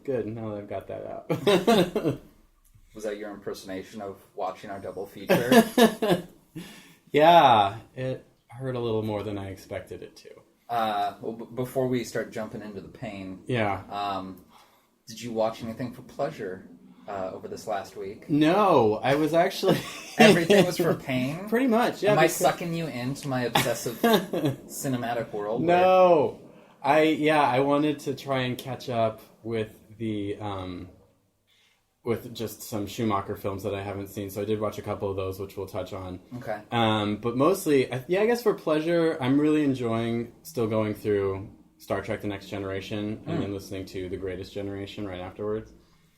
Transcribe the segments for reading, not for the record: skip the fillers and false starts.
Good. Now that I've got that out. Was that your impersonation of watching our double feature? Yeah, it hurt a little more than I expected it to. Well, before we start jumping into the pain, did you watch anything for pleasure over this last week? No, I was actually... Everything was for pain? Pretty much, yeah. Am I sucking you into my obsessive cinematic world? No. I wanted to try and catch up with the... with just some Schumacher films that I haven't seen, so I did watch a couple of those, which we'll touch on. Okay. But mostly, I guess for pleasure, I'm really enjoying still going through Star Trek: The Next Generation and then listening to The Greatest Generation right afterwards.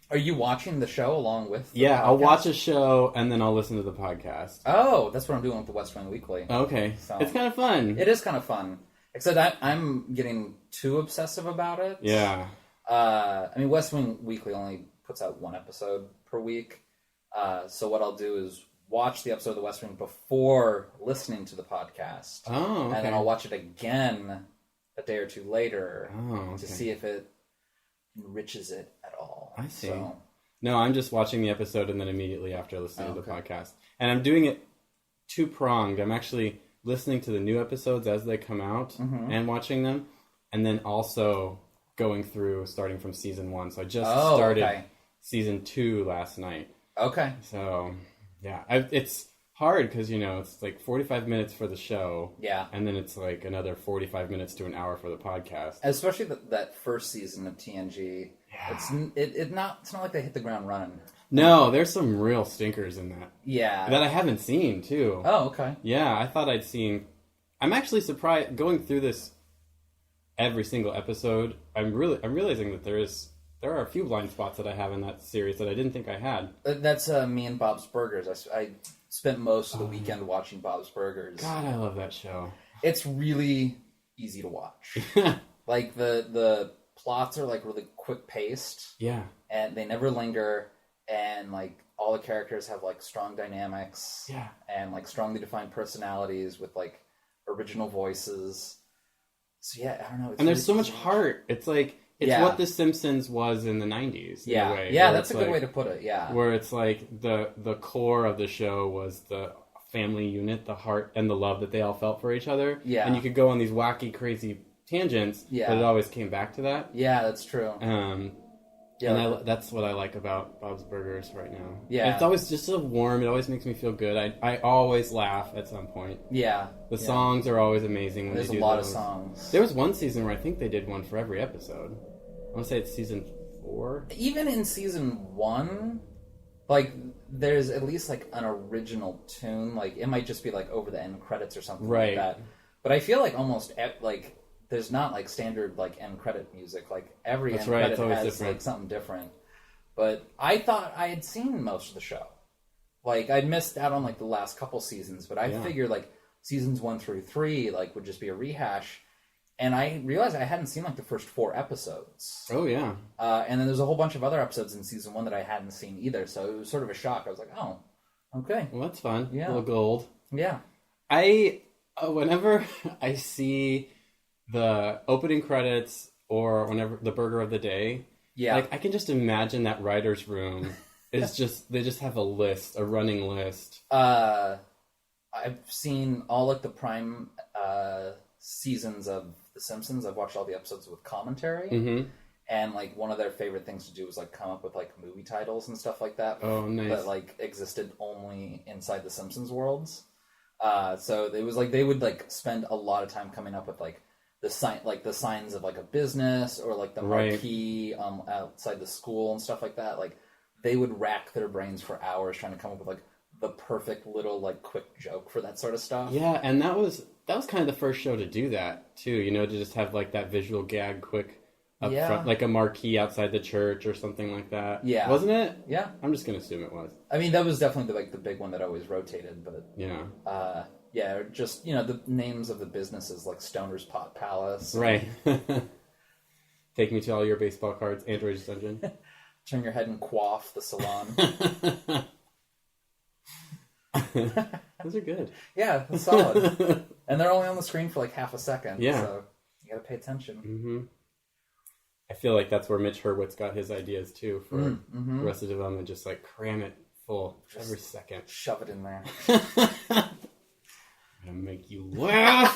Are you watching the show along with the podcast? I'll watch a show and then I'll listen to the podcast. Oh, that's what I'm doing with the West Wing Weekly. Okay. So, it's kind of fun. It is kind of fun. Except I'm getting too obsessive about it. Yeah. I mean, West Wing Weekly only puts out one episode per week. So what I'll do is watch the episode of The West Wing before listening to the podcast. Oh, okay. And then I'll watch it again a day or two later to see if it enriches it at all. I see. So, no, I'm just watching the episode and then immediately after listening to the podcast. And I'm doing it two-pronged. I'm actually listening to the new episodes as they come out and watching them. And then also going through, starting from season 1. So I just started season 2 last night. Okay. So, yeah. It's hard because, it's like 45 minutes for the show. Yeah. And then it's like another 45 minutes to an hour for the podcast. Especially that first season of TNG. Yeah. It's not like they hit the ground running. No, there's some real stinkers in that. Yeah. That I haven't seen, too. Oh, okay. Yeah, I thought I'd seen... I'm actually surprised, going through this every single episode, I'm realizing that there are a few blind spots that I have in that series that I didn't think I had. That's me and Bob's Burgers. I spent most of the weekend watching Bob's Burgers. God, I love that show. It's really easy to watch. Like, the plots are, like, really quick-paced. Yeah. And they never linger, and, like, all the characters have, like, strong dynamics. Yeah. And, like, strongly defined personalities with, like, original voices. So, yeah, I don't know. And there's so much heart. It's like... It's what The Simpsons was in the 90s, in a way. Yeah, that's a good way to put it, yeah. Where it's like the core of the show was the family unit, the heart and the love that they all felt for each other. Yeah. And you could go on these wacky, crazy tangents, but it always came back to that. Yeah, that's true. That's what I like about Bob's Burgers right now. Yeah. And it's always just so warm. It always makes me feel good. I always laugh at some point. Yeah. The songs are always amazing. There's a lot of songs. There was one season where I think they did one for every episode. I want to say it's season 4. Even in season 1, like, there's at least, like, an original tune. Like, it might just be, like, over the end credits or something like that. But I feel like almost, like... There's not, like, standard, like, end credit music. Like, every end credit has, different. Like, something different. But I thought I had seen most of the show. Like, I'd missed out on, like, the last couple seasons. But I figured, like, seasons 1 through 3, like, would just be a rehash. And I realized I hadn't seen, like, the first 4 episodes. Oh, yeah. And then there's a whole bunch of other episodes in season 1 that I hadn't seen either. So it was sort of a shock. I was like, oh, okay. Well, that's fun. Yeah. A little gold. Yeah. Whenever I see... the opening credits or whenever the burger of the day, like I can just imagine that writer's room is they just have a running list. I've seen all like the prime seasons of The Simpsons. I've watched all the episodes with commentary, and like one of their favorite things to do was like come up with like movie titles and stuff like that. Oh, nice! That like existed only inside the Simpsons worlds. So it was like they would like spend a lot of time coming up with like the signs of like a business or like the marquee outside the school and stuff like that. Like they would rack their brains for hours trying to come up with like the perfect little like quick joke for that sort of stuff. Yeah, and that was kind of the first show to do that too. To just have like that visual gag quick up front, like a marquee outside the church or something like that. Yeah, wasn't it? Yeah, I'm just gonna assume it was. I mean, that was definitely the big one that always rotated, but yeah. Yeah, just, the names of the businesses, like Stoner's Pot Palace. Right. Take me to all your baseball cards, Android's Dungeon. Turn your head and quaff the salon. Those are good. Yeah, that's solid. And they're only on the screen for like half a second. Yeah. So you gotta pay attention. Mm-hmm. I feel like that's where Mitch Hurwitz got his ideas too for Arrested Development. Just like cram it full every second. Shove it in there. I'm gonna make you laugh.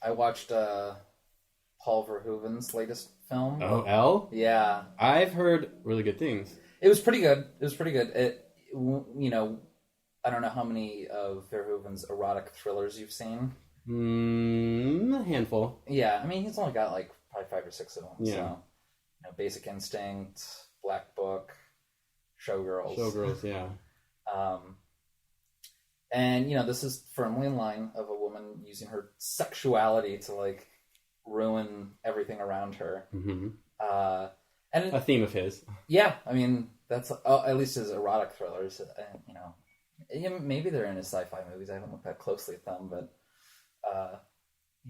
I watched Paul Verhoeven's latest film. Oh, Elle? Yeah. I've heard really good things. It was pretty good. I don't know how many of Verhoeven's erotic thrillers you've seen. A handful. Yeah, I mean, he's only got like probably 5 or 6 of them. Yeah. So, Basic Instinct, Black Book, Showgirls. Showgirls, yeah. And, this is firmly in line of a woman using her sexuality to, like, ruin everything around her. Mm-hmm. And a theme of his. Yeah, I mean, that's at least his erotic thrillers. Maybe they're in his sci-fi movies. I haven't looked that closely at them, but I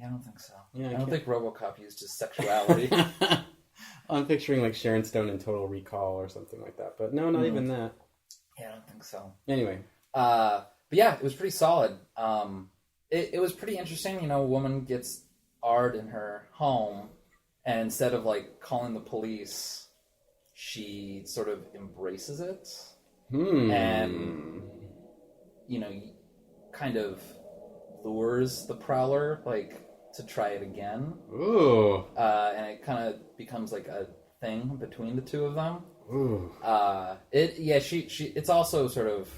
don't think so. Yeah, I don't think RoboCop used his sexuality. I'm picturing like Sharon Stone in Total Recall or something like that, but no, not even that. Yeah, I don't think so. Anyway, but yeah, it was pretty solid. It was pretty interesting. A woman gets Ard in her home, and instead of like calling the police, she sort of embraces it, and kind of lures the Prowler like to try it again. Ooh. And it kind of becomes like a thing between the two of them. Ooh. She it's also sort of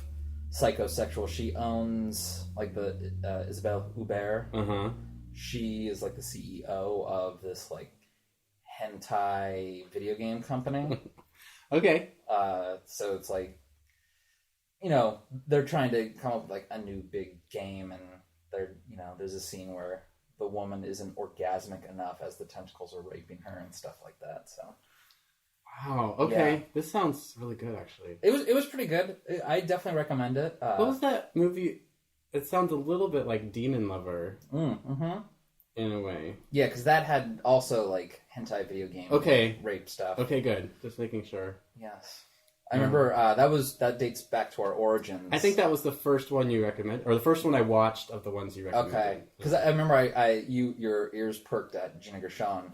psychosexual. She owns like the Isabelle Hubert. Uh-huh. She is like the CEO of this like hentai video game company. Okay. So it's like, they're trying to come up with like a new big game, and there's a scene where the woman isn't orgasmic enough as the tentacles are raping her and stuff like that. So. Wow. Okay. Yeah. This sounds really good, actually. It was pretty good. I definitely recommend it. What was that movie? It sounds a little bit like Demon Lover. Mm-hmm. In a way. Yeah, because that had also like hentai video game rape stuff. Okay, good. Just making sure. Yes. I remember that dates back to our origins. I think that was the first one you recommended, or the first one I watched of the ones you recommended. Okay, because I remember your ears perked at Gina Gershon.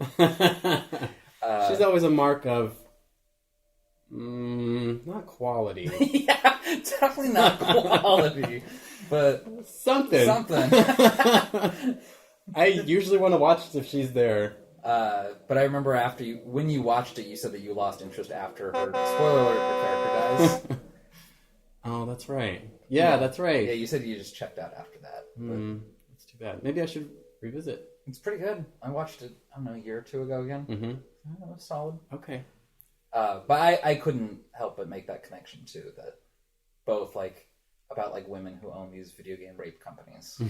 She's always a mark of not quality. Yeah, definitely not quality, but something. I usually want to watch it if she's there. But I remember when you watched it, you said that you lost interest after her. Spoiler alert: her character dies. Oh, that's right. Yeah, that's right. Yeah, you said you just checked out after that. That's too bad. Maybe I should revisit. It's pretty good. I watched it, I don't know, a year or two ago again. Mm-hmm. It was solid. Okay. But I couldn't help but make that connection too. That both about women who own these video game rape companies.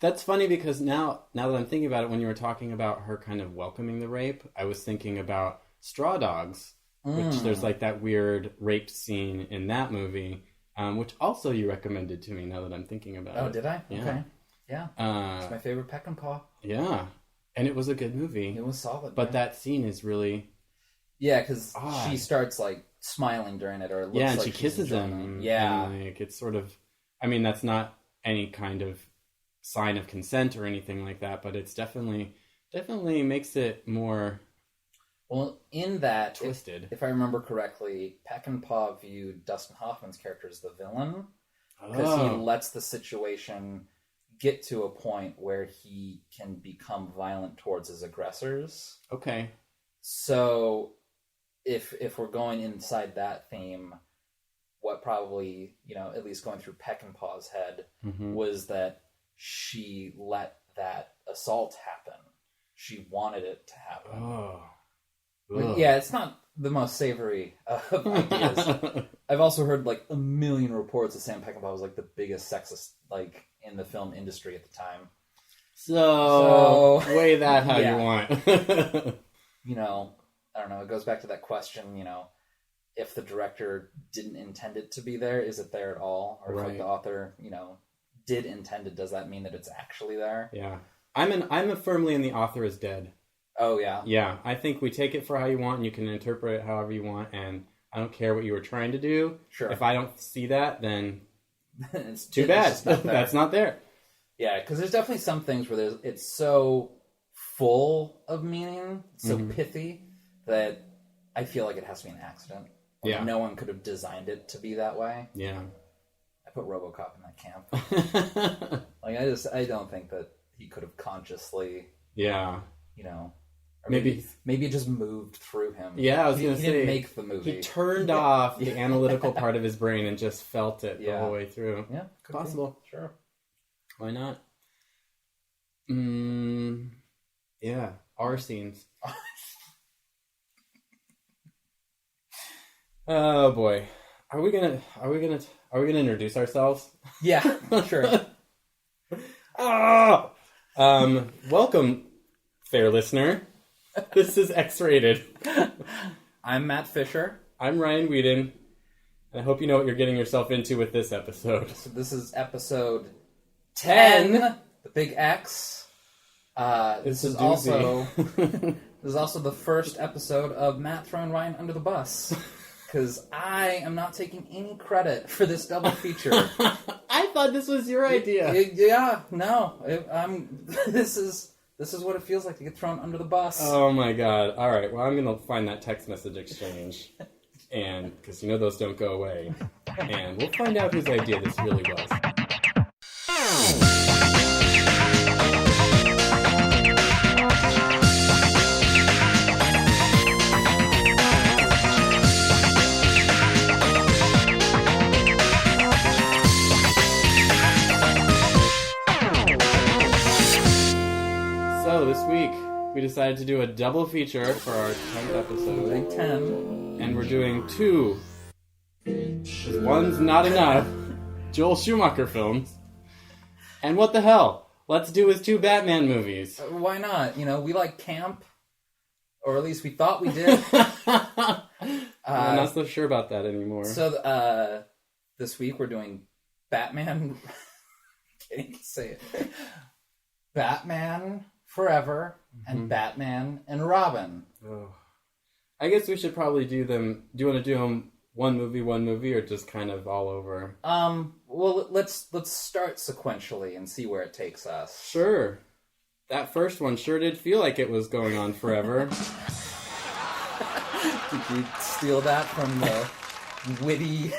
That's funny because now that I'm thinking about it, when you were talking about her kind of welcoming the rape, I was thinking about Straw Dogs, which there's like that weird rape scene in that movie, which also you recommended to me now that I'm thinking about it. Oh, did I? Yeah. Okay. Yeah. It's my favorite Peckinpah. Yeah. And it was a good movie. It was solid. But that scene is really... Yeah, because she starts smiling during it, or it looks and like she kisses him. Yeah. And, it's sort of... I mean, that's not any kind of sign of consent or anything like that, but it's definitely makes it more in that twisted. If I remember correctly, Peckinpah viewed Dustin Hoffman's character as the villain because he lets the situation get to a point where he can become violent towards his aggressors. Okay. So if we're going inside that theme, what probably, at least going through Peckinpah's head was that she let that assault happen. She wanted it to happen. Oh. Yeah, it's not the most savory of ideas. I've also heard a million reports that Sam Peckinpah was the biggest sexist in the film industry at the time. So weigh that how you want. I don't know. It goes back to that question. If the director didn't intend it to be there, is it there at all? Or if the author, did intend it, does that mean that it's actually there? Yeah. I'm firmly in the author is dead. Oh, yeah? Yeah. I think we take it for how you want, and you can interpret it however you want, and I don't care what you were trying to do. Sure. If I don't see that, then it's too bad. That's not there. Yeah, because there's definitely some things where it's so full of meaning, so pithy, that I feel like it has to be an accident. Like no one could have designed it to be that way. Yeah. I put RoboCop in that camp. Like, I don't think that he could have consciously, or maybe it just moved through him. Yeah, I was going to say. He didn't make the movie. He turned off the analytical part of his brain and just felt it the whole way through. Yeah, possible. Be. Sure. Why not? Yeah, R scenes. Oh boy, are we gonna introduce ourselves? Yeah, sure. Welcome, fair listener. This is X-Rated. I'm Matt Fisher. I'm Ryan Whedon. And I hope you know what you're getting yourself into with this episode. So this is episode 10, the big X. This is also the first episode of Matt throwing Ryan under the bus. Because I am not taking any credit for this double feature. I thought this was your idea. This is what it feels like to get thrown under the bus. Oh my god. All right, well, I'm going to find that text message exchange. And, because those don't go away. And we'll find out whose idea this really was. So this week, we decided to do a double feature for our 10th episode. Big 10. And we're doing 2. Because one's not enough. Joel Schumacher films. And what the hell? Let's do his 2 Batman movies. Why not? We like camp. Or at least we thought we did. I'm not so sure about that anymore. So this week we're doing Batman... I can't even say it. Batman Forever and Batman and Robin. Oh. I guess we should probably do them. Do you want to do them one movie, or just kind of all over? Well, let's start sequentially and see where it takes us. Sure. That first one sure did feel like it was going on forever. Did you steal that from the witty,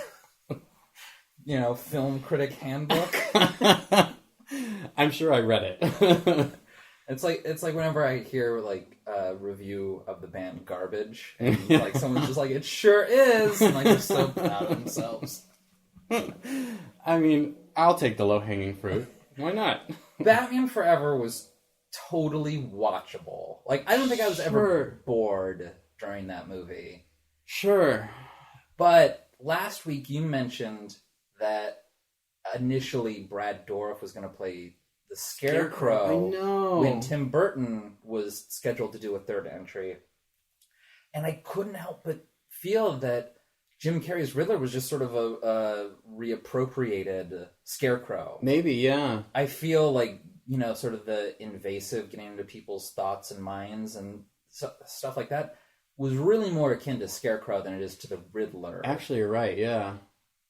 film critic handbook? I'm sure I read it. It's like whenever I hear like a review of the band Garbage, and like someone's just like, "It sure is," and like they're so proud of themselves. I mean, I'll take the low-hanging fruit. Why not? Batman Forever was totally watchable. Like, I don't think I was ever bored during that movie. Sure. But last week you mentioned that initially Brad Dourif was going to play the Scarecrow. I know. When Tim Burton was scheduled to do a third entry. And I couldn't help but feel that Jim Carrey's Riddler was just sort of a reappropriated Scarecrow. Maybe, yeah. I feel like, sort of the invasive getting into people's thoughts and minds and stuff like that was really more akin to Scarecrow than it is to the Riddler. Actually, you're right, yeah.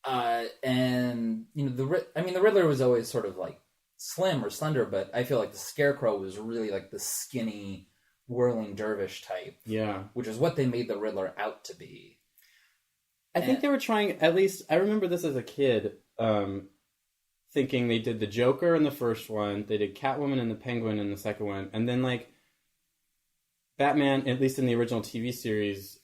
And, the Riddler was always sort of like slim or slender, but I feel like the Scarecrow was really like the skinny, whirling dervish type. Yeah. Which is what they made the Riddler out to be. I think they were trying, at least, I remember this as a kid, thinking they did the Joker in the first one, they did Catwoman and the Penguin in the second one, and then, like, Batman, at least in the original TV series,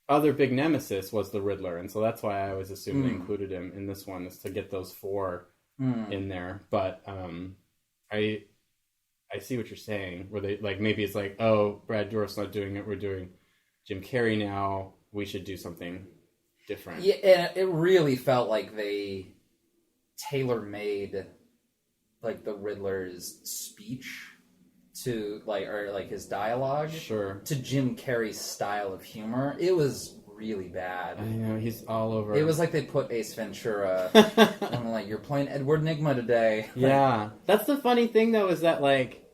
other big nemesis was the Riddler, and so that's why I always assumed they included him in this one, is to get those 4 in there. But I see what you're saying, where they, like, maybe it's like, oh, Brad Dourif's not doing it, we're doing Jim Carrey now, we should do something different. Yeah, and it really felt like they tailor-made, like, the Riddler's speech to, like, or, like, his dialogue. Sure. To Jim Carrey's style of humor. It was really bad. I know, he's all over. It was like they put Ace Ventura, and like, you're playing Edward Nygma today. Yeah. That's the funny thing, though, is that, like,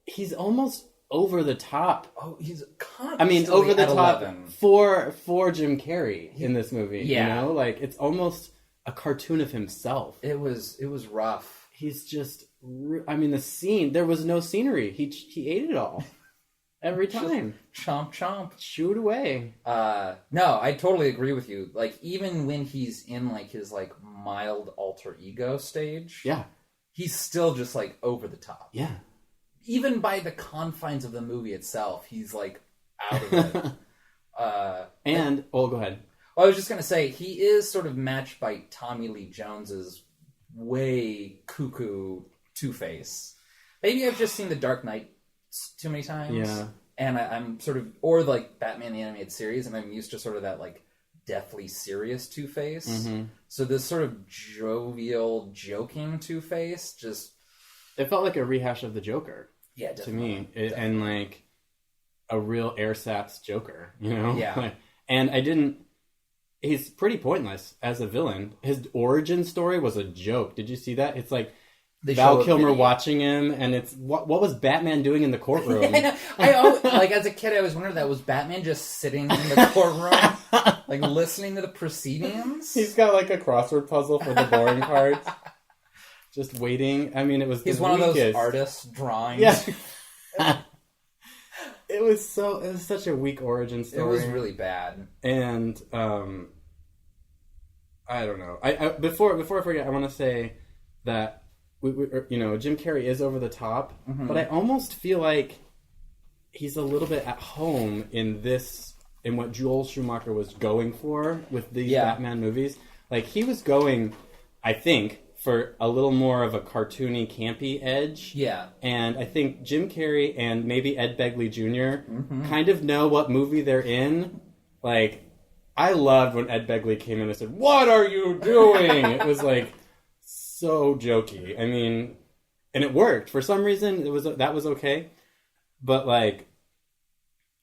he's almost over the top. Oh, he's constantly over the top 11. for Jim Carrey in this movie. Yeah. Like, it's almost a cartoon of himself. It was rough. He's just I mean, the scene, there was no scenery. He ate it all. Every time. Chomp, chomp. Shoot away. No, I totally agree with you. Like, even when he's in, like, his, like, mild alter ego stage. Yeah. He's still just, like, over the top. Yeah. Even by the confines of the movie itself, he's, like, out of it. Go ahead. Well, I was just going to say, he is sort of matched by Tommy Lee Jones's way cuckoo Two-Face. Maybe I've just seen The Dark Knight too many times. Yeah. And I'm sort of, or like Batman the Animated Series, and I'm used to sort of that like deathly serious Two-Face. Mm-hmm. So this sort of jovial, joking Two-Face just... It felt like a rehash of the Joker. Yeah, definitely. To me. And like a real ersatz Joker, you know? Yeah. And I didn't... He's pretty pointless as a villain. His origin story was a joke. Did you see that? It's like... Val Kilmer watching him, and it's what was Batman doing in the courtroom? I always, like as a kid, I always wondered that was Batman just sitting in the courtroom, like listening to the proceedings. He's got like a crossword puzzle for the boring parts, just waiting. I mean, it was he's one of those artists drawing. Yeah, it was such a weak origin story. It was really bad, and I don't know. I before I forget, I want to say that. Jim Carrey is over the top, but I almost feel like he's a little bit at home in what Joel Schumacher was going for with these Batman movies. Like, he was going, I think, for a little more of a cartoony, campy edge. Yeah. And I think Jim Carrey and maybe Ed Begley Jr. Kind of know what movie they're in. Like, I loved when Ed Begley came in and said, "What are you doing?" It was like... so jokey. I mean, and it worked. For some reason, that was okay. But like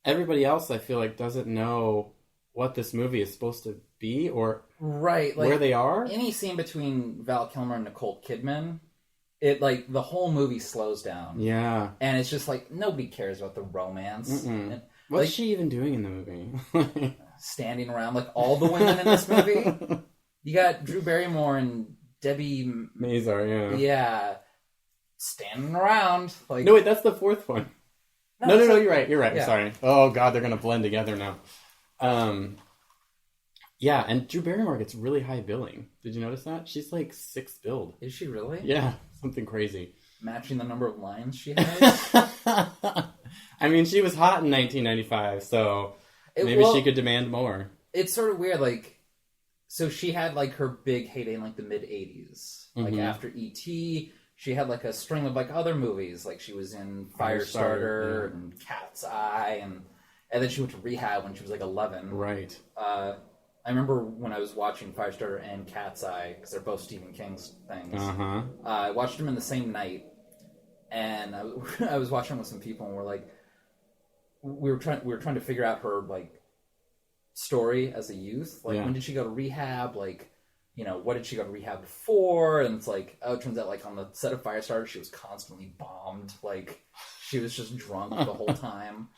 everybody else, I feel like doesn't know what this movie is supposed to be or right, like, where they are. Any scene between Val Kilmer and Nicole Kidman, it like the whole movie slows down. Yeah, and it's just like nobody cares about the romance. And, what's like, she even doing in the movie? Standing around like all the women in this movie. You got Drew Barrymore and Debbie Mazar, yeah. Yeah. Standing around. Like... No, wait, that's the fourth one. No, you're right. Yeah. Sorry. Oh, God, they're going to blend together now. Yeah, and Drew Barrymore gets really high billing. Did you notice that? She's like 6th billed. Is she really? Yeah, something crazy. Matching the number of lines she has? I mean, she was hot in 1995, so maybe she could demand more. It's sort of weird, like... So she had, like, her big heyday in, like, the mid-'80s. Like, after E.T., she had, like, a string of, like, other movies. Like, she was in Firestarter and Cat's Eye, and then she went to rehab when she was, like, 11. Right. I remember when I was watching Firestarter and Cat's Eye, because they're both Stephen King's things. I watched them in the same night, and I was watching with some people, and we're like... We were trying to figure out her, like... story as a youth, like when did she go to rehab, like, you know, what did she go to rehab before? And it's like, oh, it turns out like on the set of Firestarter she was constantly bombed, like she was just drunk the whole time.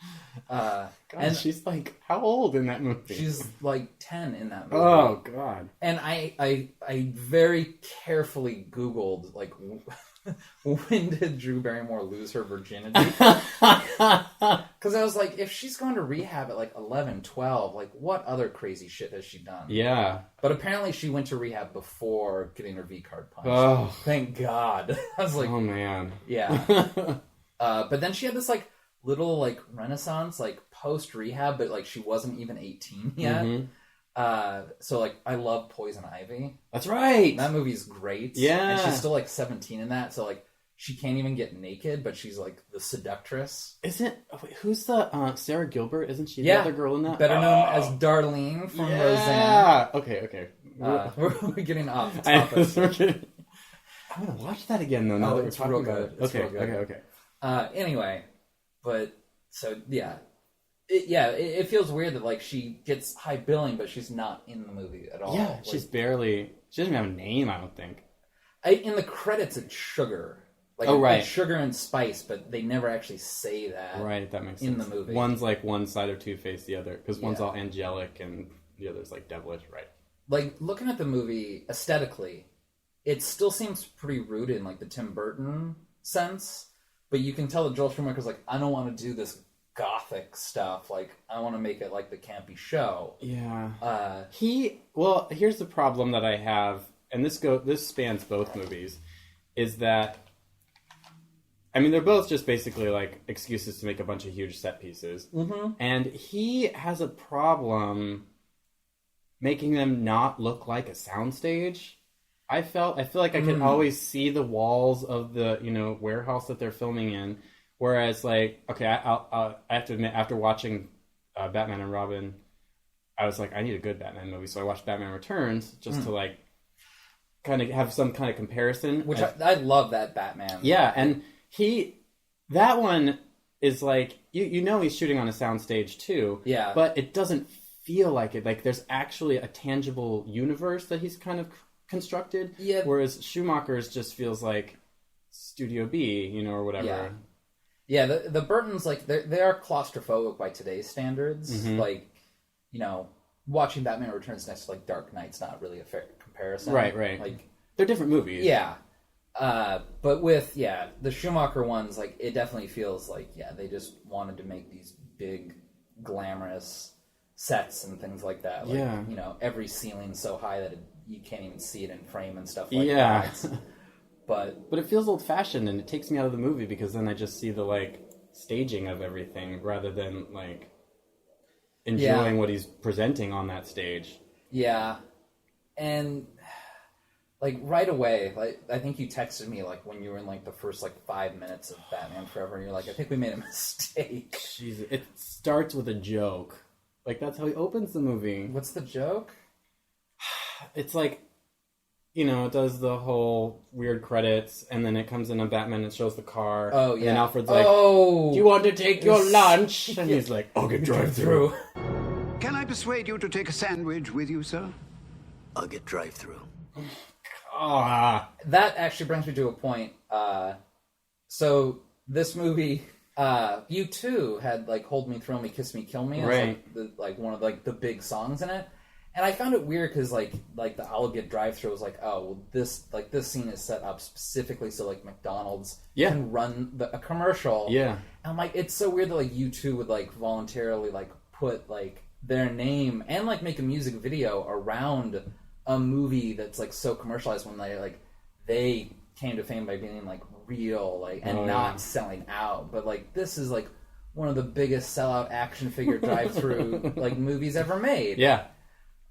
God, and she's like how old in that movie? She's like 10 in that movie. Oh God. And I very carefully Googled like when did Drew Barrymore lose her virginity? Because I was like, if she's going to rehab at like 11, 12, like what other crazy shit has she done? Yeah. But apparently she went to rehab before getting her V-card punched. Oh. Thank God. I was like... Oh, man. Yeah. But then she had this like little like renaissance, like post-rehab, but like she wasn't even 18 yet. So like I love Poison Ivy. That's right. That movie's great. Yeah. And she's still like 17 in that, so like she can't even get naked, but she's like the seductress. Who's the Sarah Gilbert? Isn't she the other girl in that? Better known as Darlene from Roseanne. Okay. We're getting off the topic. I'm gonna watch that again though. Now that we're talking real about good. it. It's real good. Okay. Anyway, but so yeah. It feels weird that like she gets high billing, but she's not in the movie at all. Yeah, like, she doesn't even have a name, I don't think. In the credits, it's Sugar. Like, it's Sugar and Spice, but they never actually say that. Right, that makes sense. In the movie. One's like one side of Two-Face, the other, because one's all angelic and the other's like devilish, right? Like, looking at the movie aesthetically, it still seems pretty rooted in like the Tim Burton sense, but you can tell that Joel Schumacher's like, I don't want to do this gothic stuff. Like, I want to make it like the campy show. Yeah. Here's the problem that I have, and this spans both movies, is that, I mean, they're both just basically like excuses to make a bunch of huge set pieces. Mm-hmm. And he has a problem making them not look like a soundstage. I feel like I could always see the walls of the, warehouse that they're filming in. Whereas, like, okay, I have to admit, after watching Batman and Robin, I was like, I need a good Batman movie. So I watched Batman Returns just to, like, kind of have some kind of comparison. Which I love that Batman. Yeah, and that one is like, he's shooting on a soundstage too. Yeah. But it doesn't feel like it. Like, there's actually a tangible universe that he's kind of constructed. Yeah. Whereas Schumacher's just feels like Studio B, or whatever. Yeah. Yeah, the Burtons, like, they are claustrophobic by today's standards. Mm-hmm. Like, watching Batman Returns next to, like, Dark Knight's not really a fair comparison. Right. Like, they're different movies. Yeah. But with, the Schumacher ones, like, it definitely feels like, they just wanted to make these big, glamorous sets and things like that. Like, every ceiling's so high that you can't even see it in frame and stuff like that. But it feels old-fashioned, and it takes me out of the movie because then I just see the, like, staging of everything rather than, like, enjoying what he's presenting on that stage. Yeah. And, like, right away, like, I think you texted me, like, when you were in, like, the first, like, 5 minutes of Batman Forever, and you're like, I think we made a mistake. Jesus. It starts with a joke. Like, that's how he opens the movie. What's the joke? It's like, it does the whole weird credits, and then it comes in on Batman and shows the car. Oh, yeah. And then Alfred's like, do you want to take your lunch? And he's like, I'll get drive-through. Can I persuade you to take a sandwich with you, sir? I'll get drive-through. That actually brings me to a point. So, this movie, U2 had, like, Hold Me, Thrill Me, Kiss Me, Kill Me. Right. Like, one of, like, the big songs in it. And I found it weird because, like the I'll Get Drive-Thru was like, oh, well, this scene is set up specifically so, like, McDonald's can run a commercial. Yeah. And I'm like, it's so weird that, like, U2 would, like, voluntarily, like, put, like, their name and, like, make a music video around a movie that's, like, so commercialized when they came to fame by being, like, real, like, and not selling out. But, like, this is, like, one of the biggest sellout action figure drive-thru, like, movies ever made. Yeah.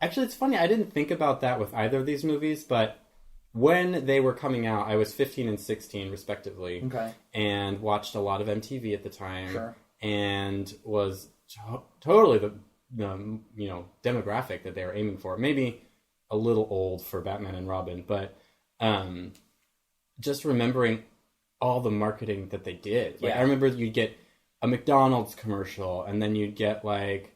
Actually, it's funny. I didn't think about that with either of these movies, but when they were coming out, I was 15 and 16, respectively. Okay. And watched a lot of MTV at the time. Sure. And was totally the demographic that they were aiming for. Maybe a little old for Batman and Robin, but just remembering all the marketing that they did. Like, I remember you'd get a McDonald's commercial, and then you'd get, like,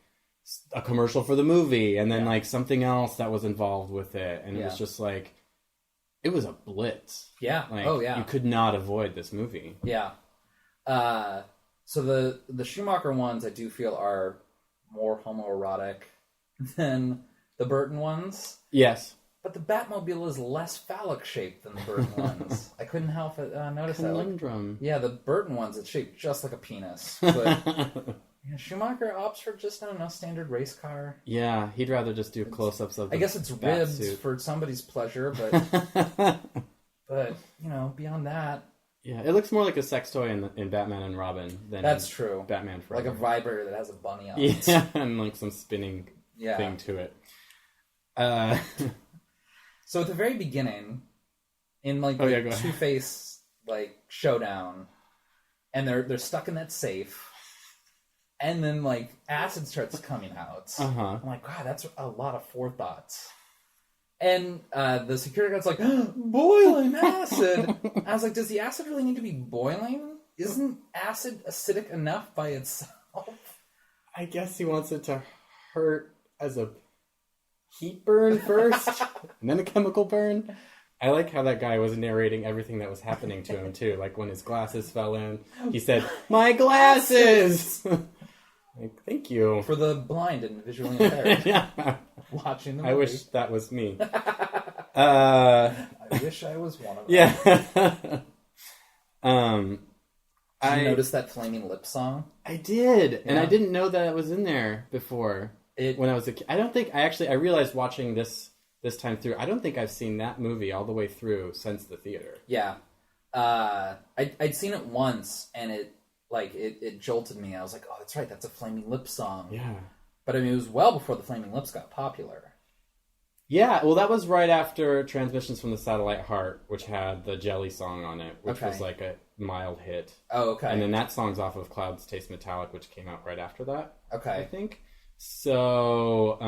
a commercial for the movie, and then like something else that was involved with it, and it was just like, it was a blitz. Yeah. Like, you could not avoid this movie. Yeah. So the Schumacher ones I do feel are more homoerotic than the Burton ones. Yes. But the Batmobile is less phallic shaped than the Burton ones. I couldn't help it notice that. Conundrum. Like, the Burton ones, it's shaped just like a penis. But Schumacher opts for just, I don't know, standard race car. Yeah, he'd rather just do close-ups of the I guess it's ribbed suit for somebody's pleasure, but beyond that. Yeah, it looks more like a sex toy in Batman and Robin than that's true. Batman Forever. Like a vibrator that has a bunny on it. Yeah, and like some spinning thing to it. So at the very beginning, in like the Two-Face like showdown, and they're stuck in that safe. And then, like, acid starts coming out. I'm like, wow, that's a lot of forethoughts. And the security guard's like, boiling acid! I was like, does the acid really need to be boiling? Isn't acid acidic enough by itself? I guess he wants it to hurt as a heat burn first, and then a chemical burn. I like how that guy was narrating everything that was happening to him, too. Like, when his glasses fell in, he said, my glasses! Like, thank you. For the blind and visually impaired. Watching the movie. I wish that was me. I wish I was one of them. Yeah. Did you notice that Flaming Lips song? I did, yeah. and I didn't know that it was in there before. When I was a kid. I don't think I realized watching this time through. I don't think I've seen that movie all the way through since the theater. Yeah, I'd seen it once, and it jolted me. I was like, oh, that's right, that's a Flaming Lips song. Yeah, but I mean, it was well before the Flaming Lips got popular. Yeah, well, that was right after Transmissions from the Satellite Heart, which had the Jelly song on it, which was like a mild hit. Oh, okay. And then that song's off of Clouds Taste Metallic, which came out right after that. Okay. I think. So,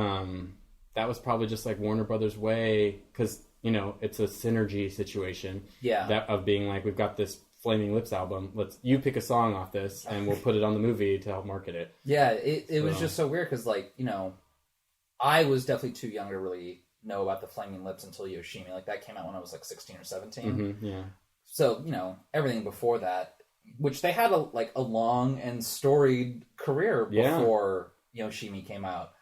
that was probably just like Warner Brothers' way, because, it's a synergy situation. Yeah. Of being like, we've got this Flaming Lips album, you pick a song off this, and we'll put it on the movie to help market it. Yeah, it was just so weird, because, I was definitely too young to really know about the Flaming Lips until Yoshimi. Like, that came out when I was 16 or 17. Mm-hmm, yeah. So, everything before that, which they had a long and storied career before Yoshimi came out.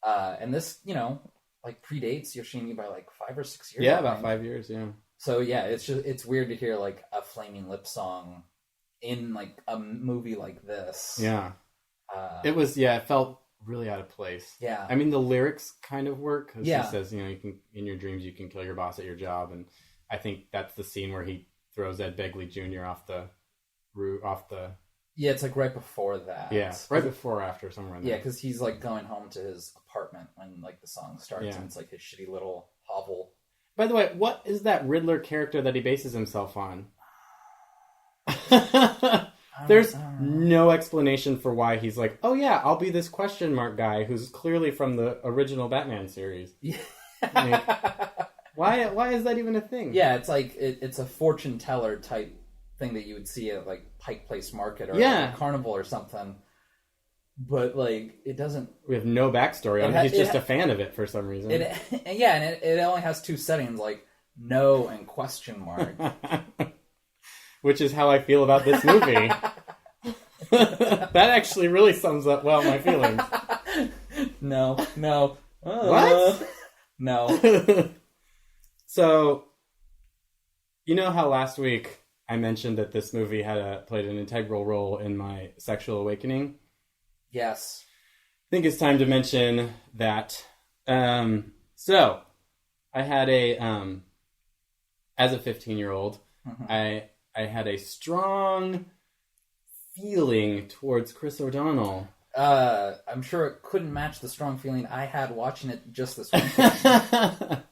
And this, predates Yoshimi by 5 or 6 years. Yeah, about 5 years, yeah. So yeah, it's weird to hear a Flaming Lips song in a movie like this. Yeah. It felt really out of place. Yeah. I mean, the lyrics kind of work, because he says, you can, in your dreams, you can kill your boss at your job. And I think that's the scene where he throws Ed Begley Jr. off the roof, Yeah, it's right before that. Yeah, right before or after, somewhere in there. Yeah, because he's going home to his apartment when the song starts, and it's his shitty little hovel. By the way, what is that Riddler character that he bases himself on? There's no explanation for why he's oh yeah, I'll be this question mark guy who's clearly from the original Batman series. Yeah. Why is that even a thing? Yeah, it's it's a fortune teller type thing that you would see at Pike Place Market or a carnival or something. But it doesn't. We have no backstory on it. He's just a fan of it for some reason. And it only has two settings, no and question mark. Which is how I feel about this movie. That actually really sums up well my feelings. No. What? No. So, how last week I mentioned that this movie played an integral role in my sexual awakening? Yes. I think it's time to mention that. So, I had as a 15-year-old, I had a strong feeling towards Chris O'Donnell. I'm sure it couldn't match the strong feeling I had watching it just this weekend.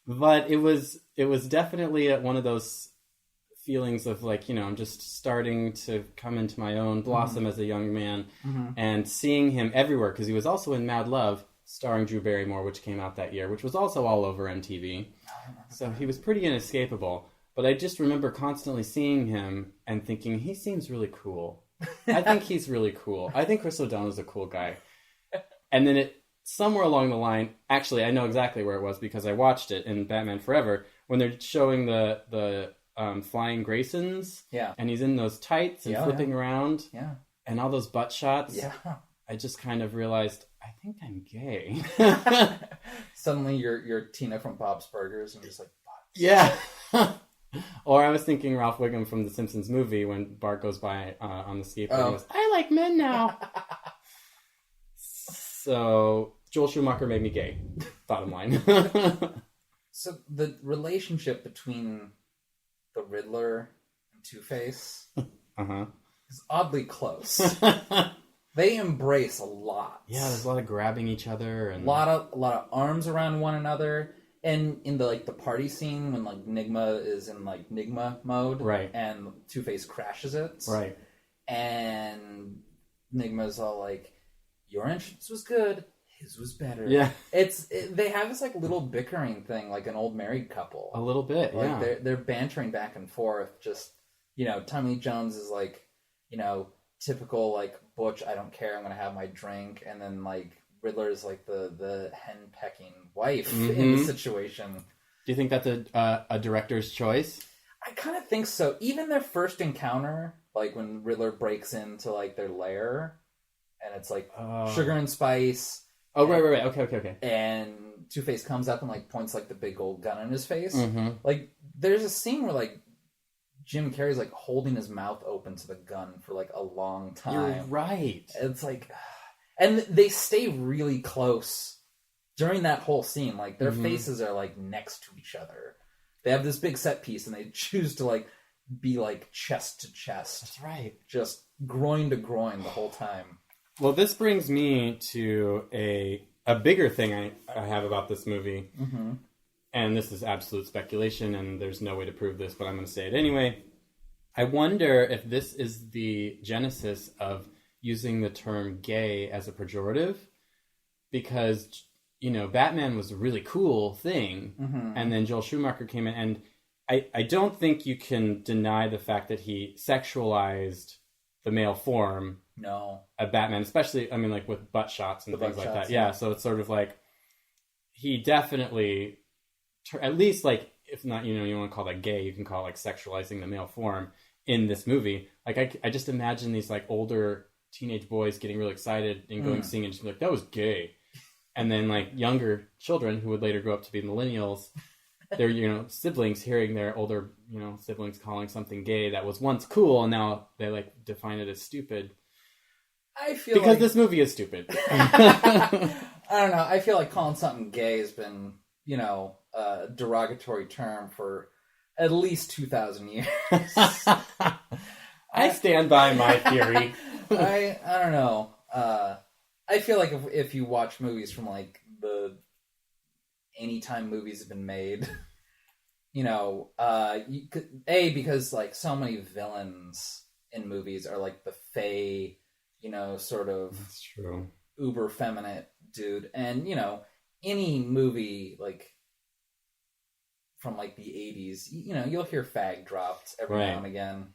But it was definitely one of those feelings of I'm just starting to come into my own, blossom as a young man, and seeing him everywhere, because he was also in Mad Love, starring Drew Barrymore, which came out that year, which was also all over MTV. So he was pretty inescapable. But I just remember constantly seeing him and thinking, he seems really cool. I think he's really cool. I think Chris O'Donnell's a cool guy. And then somewhere along the line, actually, I know exactly where it was because I watched it in Batman Forever, when they're showing the flying Graysons. Yeah. And he's in those tights and flipping around. Yeah. And all those butt shots. Yeah. I just kind of realized, I think I'm gay. Suddenly you're Tina from Bob's Burgers and you're just butts. Yeah. Or I was thinking Ralph Wiggum from the Simpsons movie when Bart goes by on the skateboard and goes, I like men now. So Joel Schumacher made me gay. Bottom line. So the relationship between the Riddler and Two-Face is oddly close. They embrace a lot. Yeah, there's a lot of grabbing each other and a lot of arms around one another. And in the party scene when Nigma is in Nigma mode, right, and Two-Face crashes it, right, and Nigma's all your entrance was good, his was better. Yeah, they have this little bickering thing, like an old married couple. A little bit, yeah. They're bantering back and forth. Just Tommy Lee Jones is typical butch. I don't care. I'm gonna have my drink, and then Riddler is the hen-pecking wife in the situation. Do you think that's a director's choice? I kind of think so. Even their first encounter, when Riddler breaks into their lair, and it's sugar and spice, Oh, right. Okay. And Two-Face comes up and, like, points, like, the big old gun in his face. Mm-hmm. Like, there's a scene where, like, Jim Carrey's, like, holding his mouth open to the gun for, like, a long time. You're right. It's like... And they stay really close during that whole scene. Like, their faces are, like, next to each other. They have this big set piece, and they choose to, like, be, like, chest to chest. That's right. Just groin to groin the whole time. Well, this brings me to a bigger thing I have about this movie. Mm-hmm. And this is absolute speculation, and there's no way to prove this, but I'm going to say it anyway. I wonder if this is the genesis of using the term gay as a pejorative, because, you know, Batman was a really cool thing, and then Joel Schumacher came in, and I don't think you can deny the fact that he sexualized the male form of Batman, especially, I mean, like, with butt shots and things like that. Yeah, so it's sort of like, he definitely... at least, like, if not, you know, you want to call that gay, you can call it, like, sexualizing the male form in this movie. Like, I just imagine these, like, older teenage boys getting really excited and going singing and just be like, that was gay. And then, like, younger children who would later grow up to be millennials, their, you know, siblings hearing their older, you know, siblings calling something gay that was once cool, and now they, like, define it as stupid. I feel because this movie is stupid. I don't know. I feel like calling something gay has been, you know, a derogatory term for at least 2,000 years. I stand by my theory. I don't know. I feel like if you watch movies from, like, the anytime movies have been made, you know, you could, because, like, so many villains in movies are, like, the fey, you know, sort of That's true. uber feminine dude, and, you know, any movie, like, from, like, the 80s, you know, you'll hear fag dropped every now and again.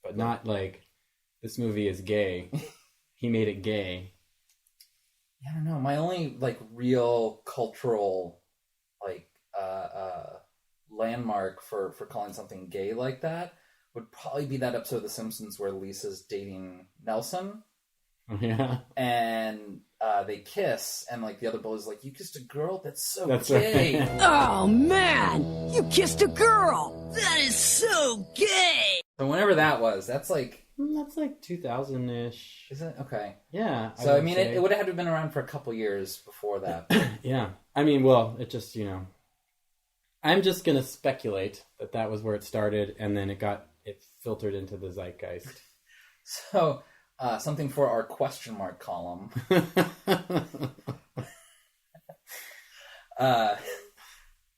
But not, like, this movie is gay. He made it gay. Yeah, I don't know. My only, like, real cultural, like, landmark for calling something gay like that would probably be that episode of The Simpsons where Lisa's dating Nelson. Yeah. And they kiss, and, like, the other bully's like, you kissed a girl? That's so gay. Right. Oh, man! You kissed a girl! That is so gay! So whenever that was, that's like... That's like 2000-ish. Is it? Okay. Yeah. So, I mean, it would have had to have been around for a couple years before that. Yeah. I mean, well, it just, you know... I'm just going to speculate that was where it started, and then it filtered into the zeitgeist. So... something for our question mark column.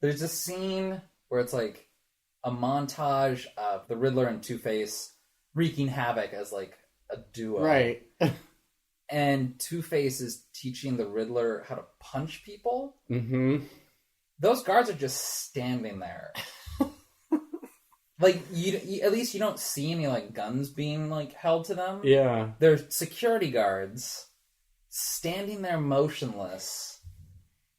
There's a scene where it's like a montage of the Riddler and Two-Face wreaking havoc as, like, a duo. Right. And Two-Face is teaching the Riddler how to punch people. Mm-hmm. Those guards are just standing there. Like, you at least you don't see any, like, guns being, like, held to them. Yeah. They're security guards standing there motionless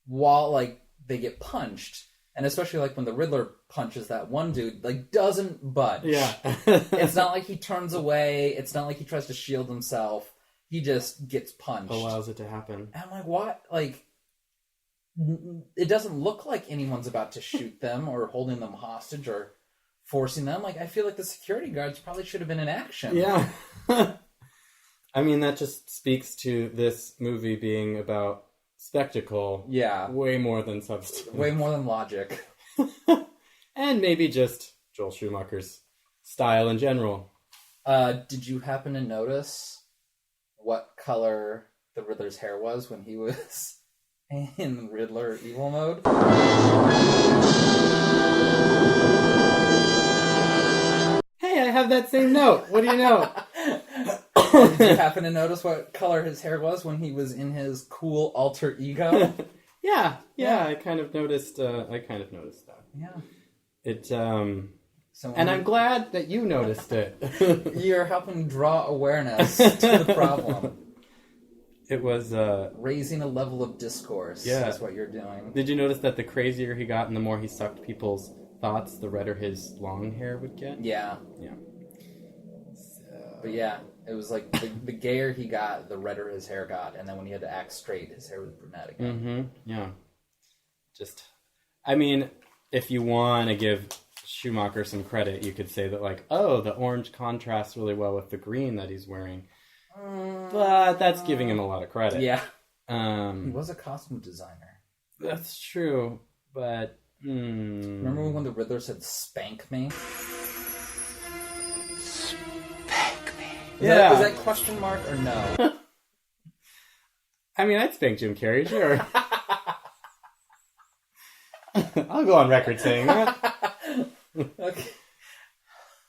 while, like, they get punched. And especially, like, when the Riddler punches that one dude, like, doesn't budge. Yeah. It's not like he turns away. It's not like he tries to shield himself. He just gets punched. Allows it to happen. And I'm like, what? Like, it doesn't look like anyone's about to shoot them or holding them hostage or forcing them. Like, I feel like the security guards probably should have been in action. Yeah. I mean, that just speaks to this movie being about spectacle. Yeah. Way more than substance. Way more than logic. And maybe just Joel Schumacher's style in general. Did you happen to notice what color the Riddler's hair was when he was in Riddler evil mode? Hey, I have that same note. What do you know? Did you happen to notice what color his hair was when he was in his cool alter ego? Yeah. I kind of noticed that. Yeah. It, and I'm glad that you noticed it. You're helping draw awareness to the problem. It was, raising a level of discourse is what you're doing. Did you notice that the crazier he got and the more he sucked people's thoughts, the redder his long hair would get? Yeah. Yeah. But yeah, It was like the gayer he got, the redder his hair got, and then when he had to act straight, his hair was brunette again. Mm-hmm. Yeah. I mean, if you want to give Schumacher some credit, you could say that, like, oh, the orange contrasts really well with the green that he's wearing. But that's giving him a lot of credit. Yeah. He was a costume designer. That's true, but... Remember when the Riddler said, "Spank me"? Is that question mark or no? I mean, I'd spank Jim Carrey, sure. I'll go on record saying that. Okay.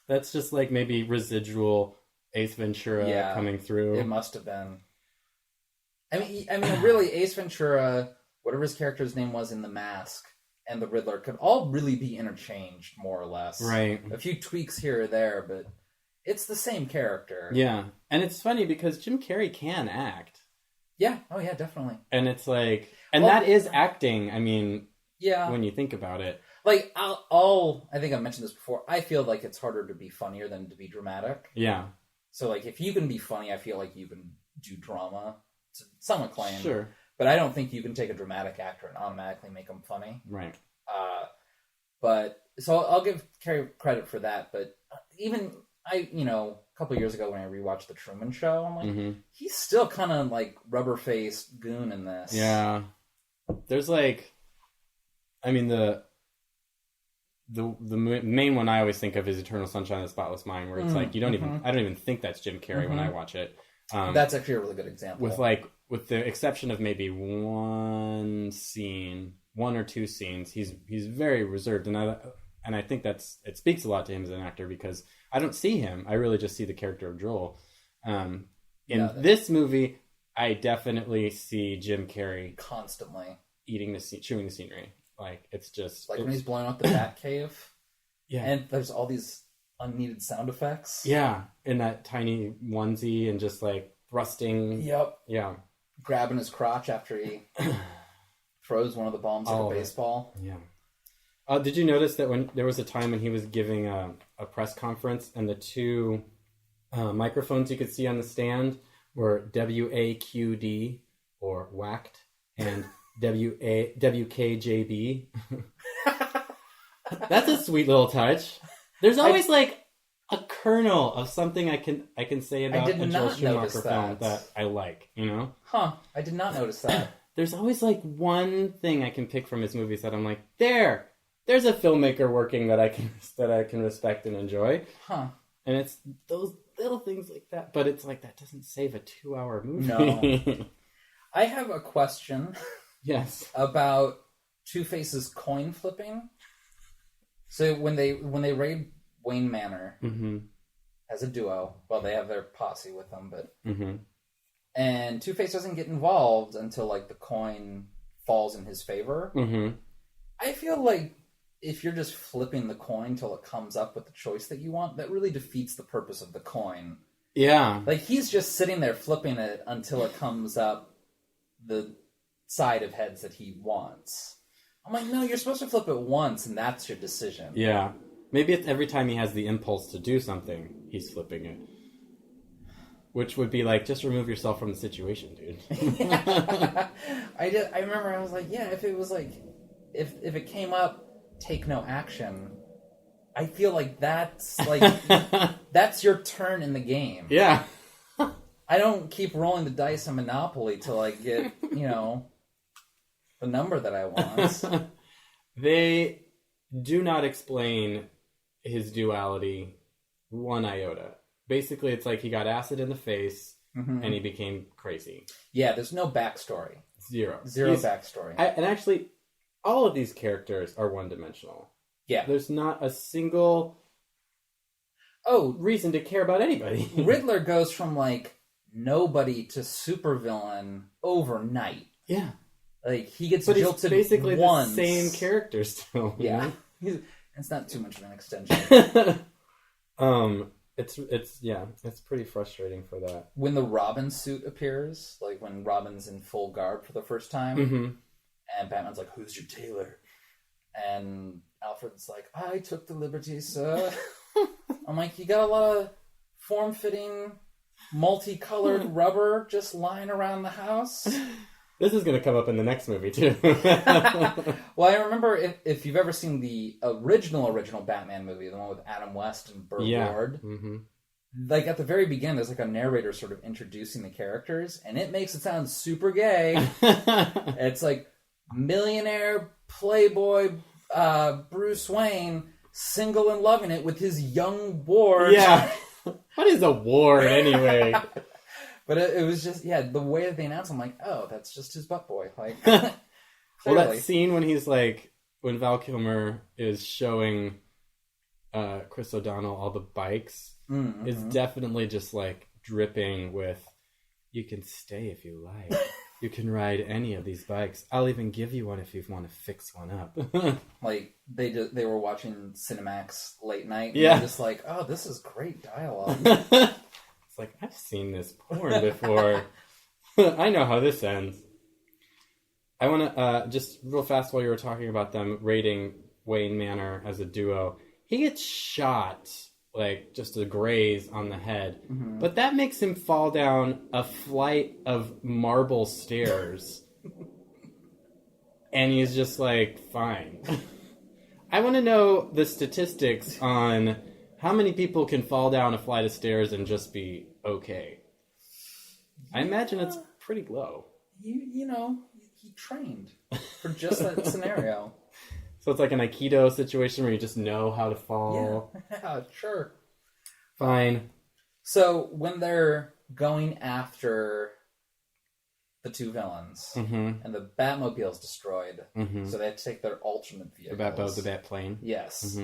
That's just like maybe residual Ace Ventura coming through. It must have been. I mean, really, Ace Ventura, whatever his character's name was in The Mask, and the Riddler could all really be interchanged, more or less. Right. A few tweaks here or there, but it's the same character. Yeah. And it's funny because Jim Carrey can act. Yeah. Oh, yeah, definitely. And it's like... And that is acting, I mean... Yeah. When you think about it. Like, I think I've mentioned this before, I feel like it's harder to be funnier than to be dramatic. Yeah. So, like, if you can be funny, I feel like you can do drama to some acclaim. Sure. But I don't think you can take a dramatic actor and automatically make them funny. Right. But so I'll give Carrey credit for that. But even a couple of years ago when I rewatched The Truman Show, I'm like, he's still kind of like rubber-faced goon in this. Yeah. There's like, I mean, the main one I always think of is Eternal Sunshine of the Spotless Mind, where it's like I don't even think that's Jim Carrey when I watch it. That's actually a really good example. With the exception of maybe one or two scenes, he's very reserved, and I think it speaks a lot to him as an actor because I don't see him. I really just see the character of Joel. In this movie, I definitely see Jim Carrey constantly chewing the scenery. Like it's when he's blowing up the Batcave. Yeah, and there's all these unneeded sound effects. Yeah, in that tiny onesie and just like thrusting. Yep. Yeah. Grabbing his crotch after he throws one of the bombs like a baseball. Yeah. Did you notice that when there was a time when he was giving a press conference and the two microphones you could see on the stand were WAQD or whacked and WKJB? That's a sweet little touch. There's always like a kernel of something I can say about a Joel Schumacher film that I like, you know? Huh. I did not notice that. There's always like one thing I can pick from his movies that I'm like, there's a filmmaker working that I can respect and enjoy. Huh. And it's those little things like that. But it's like that doesn't save a 2-hour movie. No. I have a question. Yes. About Two-Face's coin flipping. So when they raid Wayne Manor as a duo, well, they have their posse with them, but and Two-Face doesn't get involved until like the coin falls in his favor. I feel like if you're just flipping the coin till it comes up with the choice that you want, that really defeats the purpose of the coin. Yeah, like he's just sitting there flipping it until it comes up the side of heads that he wants. I'm like, no, you're supposed to flip it once, and that's your decision. Yeah. Maybe it's every time he has the impulse to do something, he's flipping it. Which would be like, just remove yourself from the situation, dude. I remember I was like, yeah, if it was like, if it came up, take no action, I feel like that's your turn in the game. Yeah. I don't keep rolling the dice on Monopoly till I get, the number that I want. They do not explain his duality one iota. Basically, it's like he got acid in the face and he became crazy. Yeah, there's no backstory. Zero Backstory. And actually, all of these characters are one-dimensional. Yeah. There's not a single reason to care about anybody. Riddler goes from, like, nobody to supervillain overnight. Yeah. Like, he gets jilted once. But it's basically the same character still. Yeah. It's not too much of an extension. It's pretty frustrating for that. When the Robin suit appears, like when Robin's in full garb for the first time, and Batman's like, "Who's your tailor?" And Alfred's like, "I took the liberty, sir." I'm like, you got a lot of form-fitting multicolored rubber just lying around the house. This is going to come up in the next movie, too. Well, I remember if you've ever seen the original Batman movie, the one with Adam West and Burt Ward, like at the very beginning, there's like a narrator sort of introducing the characters, and it makes it sound super gay. It's like millionaire playboy Bruce Wayne, single and loving it with his young ward. Yeah. What is a ward, anyway? But it was just, the way that they announced, I'm like, oh, that's just his butt boy. Like, well, that scene when Val Kilmer is showing Chris O'Donnell all the bikes is definitely just like dripping with, you can stay if you like. You can ride any of these bikes. I'll even give you one if you want to fix one up. Like, they were watching Cinemax late night. And they're just like, oh, this is great dialogue. It's like, I've seen this porn before. I know how this ends. I want to, just real fast while you were talking about them rating Wayne Manor as a duo, he gets shot, like, just a graze on the head. But that makes him fall down a flight of marble stairs. And he's just like, fine. I want to know the statistics on how many people can fall down a flight of stairs and just be okay. I imagine it's pretty low. You know, he trained for just that scenario. So it's like an Aikido situation where you just know how to fall. Yeah, sure. Fine. So when they're going after the two villains and the Batmobile's destroyed, so they have to take their alternate vehicles. The Batplane. Yes.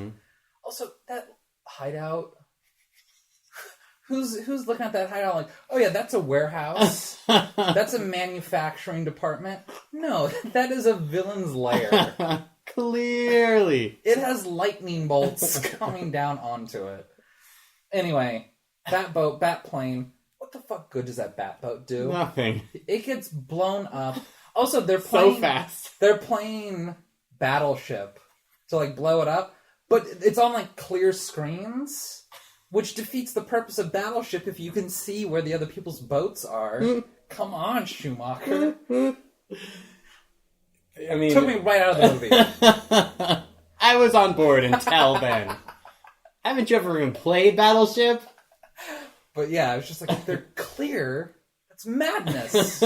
Also, that hideout. Who's looking at that hideout like, oh yeah, that's a warehouse. That's a manufacturing department. No, that is a villain's lair. Clearly. It has lightning bolts coming down onto it. Anyway, Batplane. What the fuck good does that Batboat do? Nothing. It gets blown up. Also, they're playing... So fast. They're playing Battleship to, like, blow it up. But it's on, like, clear screens, which defeats the purpose of Battleship if you can see where the other people's boats are. Come on, Schumacher. I mean... Took me right out of the movie. I was on board until then. Haven't you ever even played Battleship? But yeah, I was just like, they're clear. That's madness.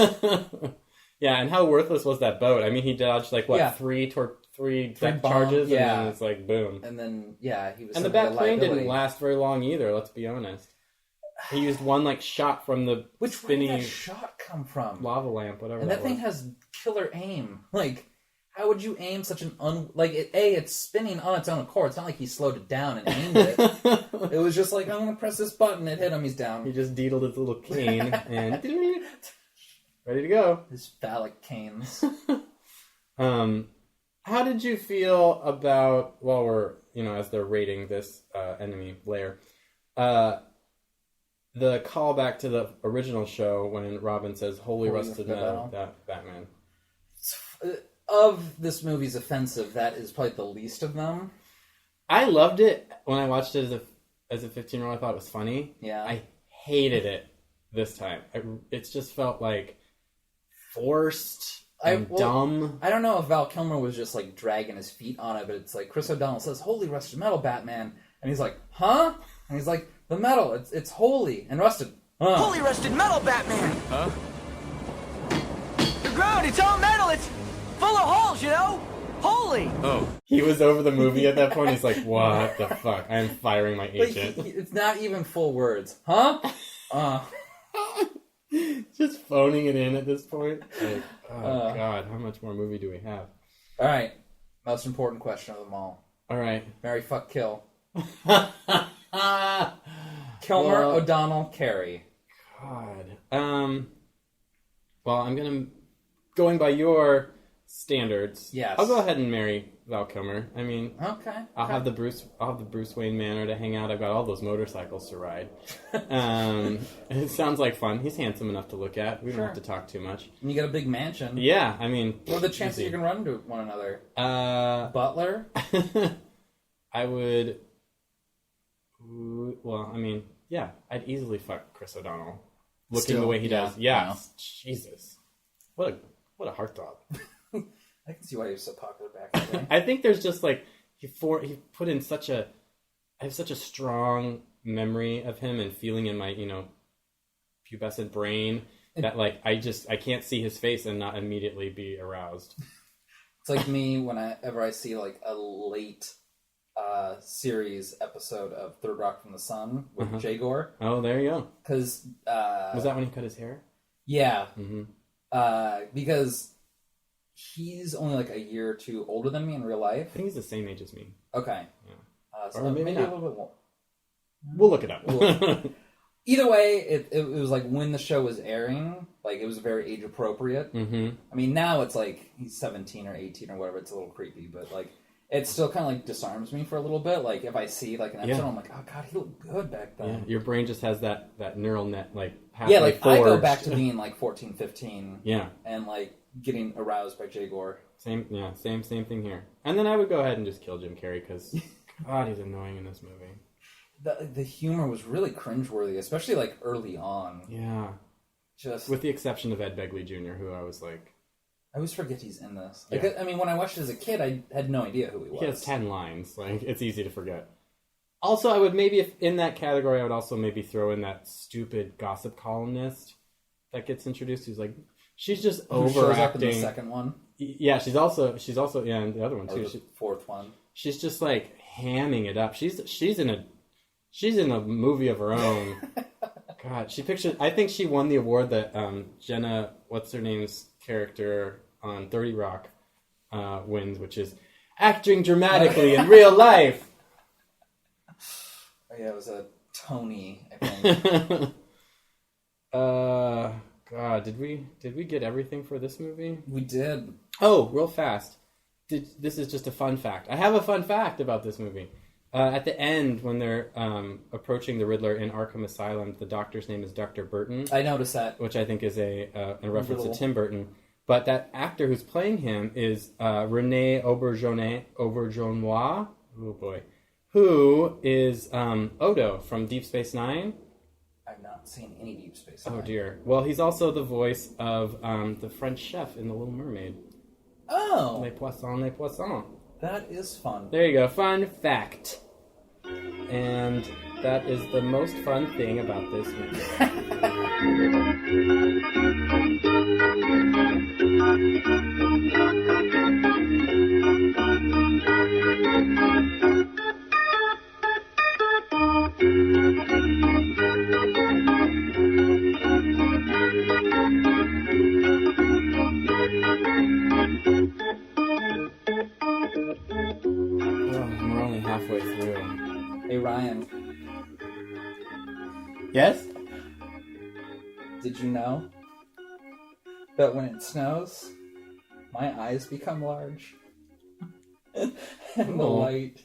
Yeah, and how worthless was that boat? I mean, he dodged, like, what, three deck charges? And then it's like, boom. And then, yeah, he was... And the Batplane didn't last very long either, let's be honest. He used one, like, shot from the spinning... Where did that shot come from? Lava lamp, whatever and that thing has killer aim. Like, how would you aim such an... it's spinning on its own accord. It's not like he slowed it down and aimed it. It was just like, I'm going to press this button. It hit him. He's down. He just deedled his little cane and... ready to go. His phallic canes. How did you feel about, while we're, as they're rating this enemy layer, the callback to the original show when Robin says, Holy rusted metal, Batman? Of this movie's offensive, that is probably the least of them. I loved it when I watched it as a 15-year-old. I thought it was funny. Yeah. I hated it this time. It just felt like forced and dumb. I don't know if Val Kilmer was just like dragging his feet on it, but it's like Chris O'Donnell says, Holy rusted metal, Batman. And he's like, huh? And he's like, the metal, it's holy and rusted. Huh? Holy rusted metal, Batman! Huh? The ground, it's all metal, it's full of holes, you know? Holy! Oh. He was over the movie at that point. He's like, what the fuck? I am firing my agent. It's not even full words. Huh? Just phoning it in at this point. Like, God, how much more movie do we have? All right. Most important question of them all. All right. Marry, fuck, kill. Kilmer, O'Donnell, Carey. God. Well, I'm going by your standards. Yes. I'll go ahead and marry Val Kilmer. I mean, okay. I'll have the Bruce Wayne Manor to hang out. I've got all those motorcycles to ride. It sounds like fun. He's handsome enough to look at. We don't have to talk too much. And you got a big mansion. Yeah, I mean, what are the chances you can run into one another? Butler? I would. Well, I mean, yeah, I'd easily fuck Chris O'Donnell. Looking the way he does. Yeah. Jesus. What a heartthrob. I can see why he was so popular back in the day. I think there's just like he put in I have such a strong memory of him and feeling in my, pubescent brain that like I can't see his face and not immediately be aroused. It's like me whenever I see like a late series episode of Third Rock from the Sun with Jagor. Oh, there you go. Because was that when he cut his hair? Yeah. Because he's only like a year or two older than me in real life. I think he's the same age as me. Okay. Yeah. So maybe a little bit more. We'll look it up. Either way, it was like when the show was airing, like it was very age appropriate. Mm-hmm. I mean, now it's like he's 17 or 18 or whatever. It's a little creepy, but like it still kind of like disarms me for a little bit. Like if I see like an episode, I'm like, oh god, he looked good back then. Yeah, your brain just has that neural net like like forged. I go back to being like 14, 15. Yeah, and like getting aroused by Jagor. Same thing here. And then I would go ahead and just kill Jim Carrey because God, he's annoying in this movie. The humor was really cringeworthy, especially like early on. Yeah, just with the exception of Ed Begley Jr., who I was like, I always forget he's in this. Yeah. Like, I mean, when I watched it as a kid, I had no idea who he was. He has 10 lines. Like it's easy to forget. Also, I would maybe, if in that category, I would also maybe throw in that stupid gossip columnist that gets introduced. Who's like, she's just overacting. Shows up in the second one. Yeah, she's also in the other one too. Or the fourth one. She's just like hamming it up. She's in a movie of her own. God, I think she won the award that Jenna, what's her name's character on 30 Rock, wins, which is acting dramatically in real life. Oh, yeah, it was a Tony, I think. God, did we get everything for this movie? We did. Oh, real fast. This is just a fun fact. I have a fun fact about this movie. At the end, when they're approaching the Riddler in Arkham Asylum, the doctor's name is Dr. Burton. I noticed that. Which I think is a reference to Tim Burton. But that actor who's playing him is René Auberjonois. Oh, boy. Who is Odo from Deep Space Nine. I've not seen any Deep Space Nine. Oh, dear. Well, he's also the voice of the French chef in The Little Mermaid. Oh! Les poissons, les poissons. That is fun. There you go. Fun fact. And that is the most fun thing about this movie. We're only halfway through. Hey, Ryan. Yes? Did you know that when it snows, my eyes become large? And the light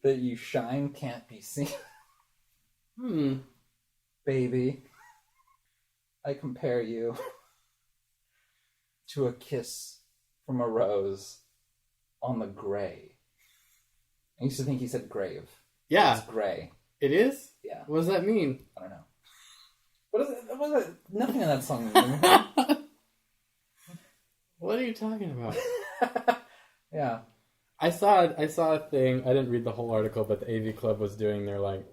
that you shine can't be seen. Baby, I compare you to a kiss from a rose on the gray. I used to think he said grave. Yeah. It's gray. It is? Yeah. What does that mean? I don't know. What is it? Nothing in that song means. What are you talking about? Yeah. I saw a thing. I didn't read the whole article, but the AV Club was doing they're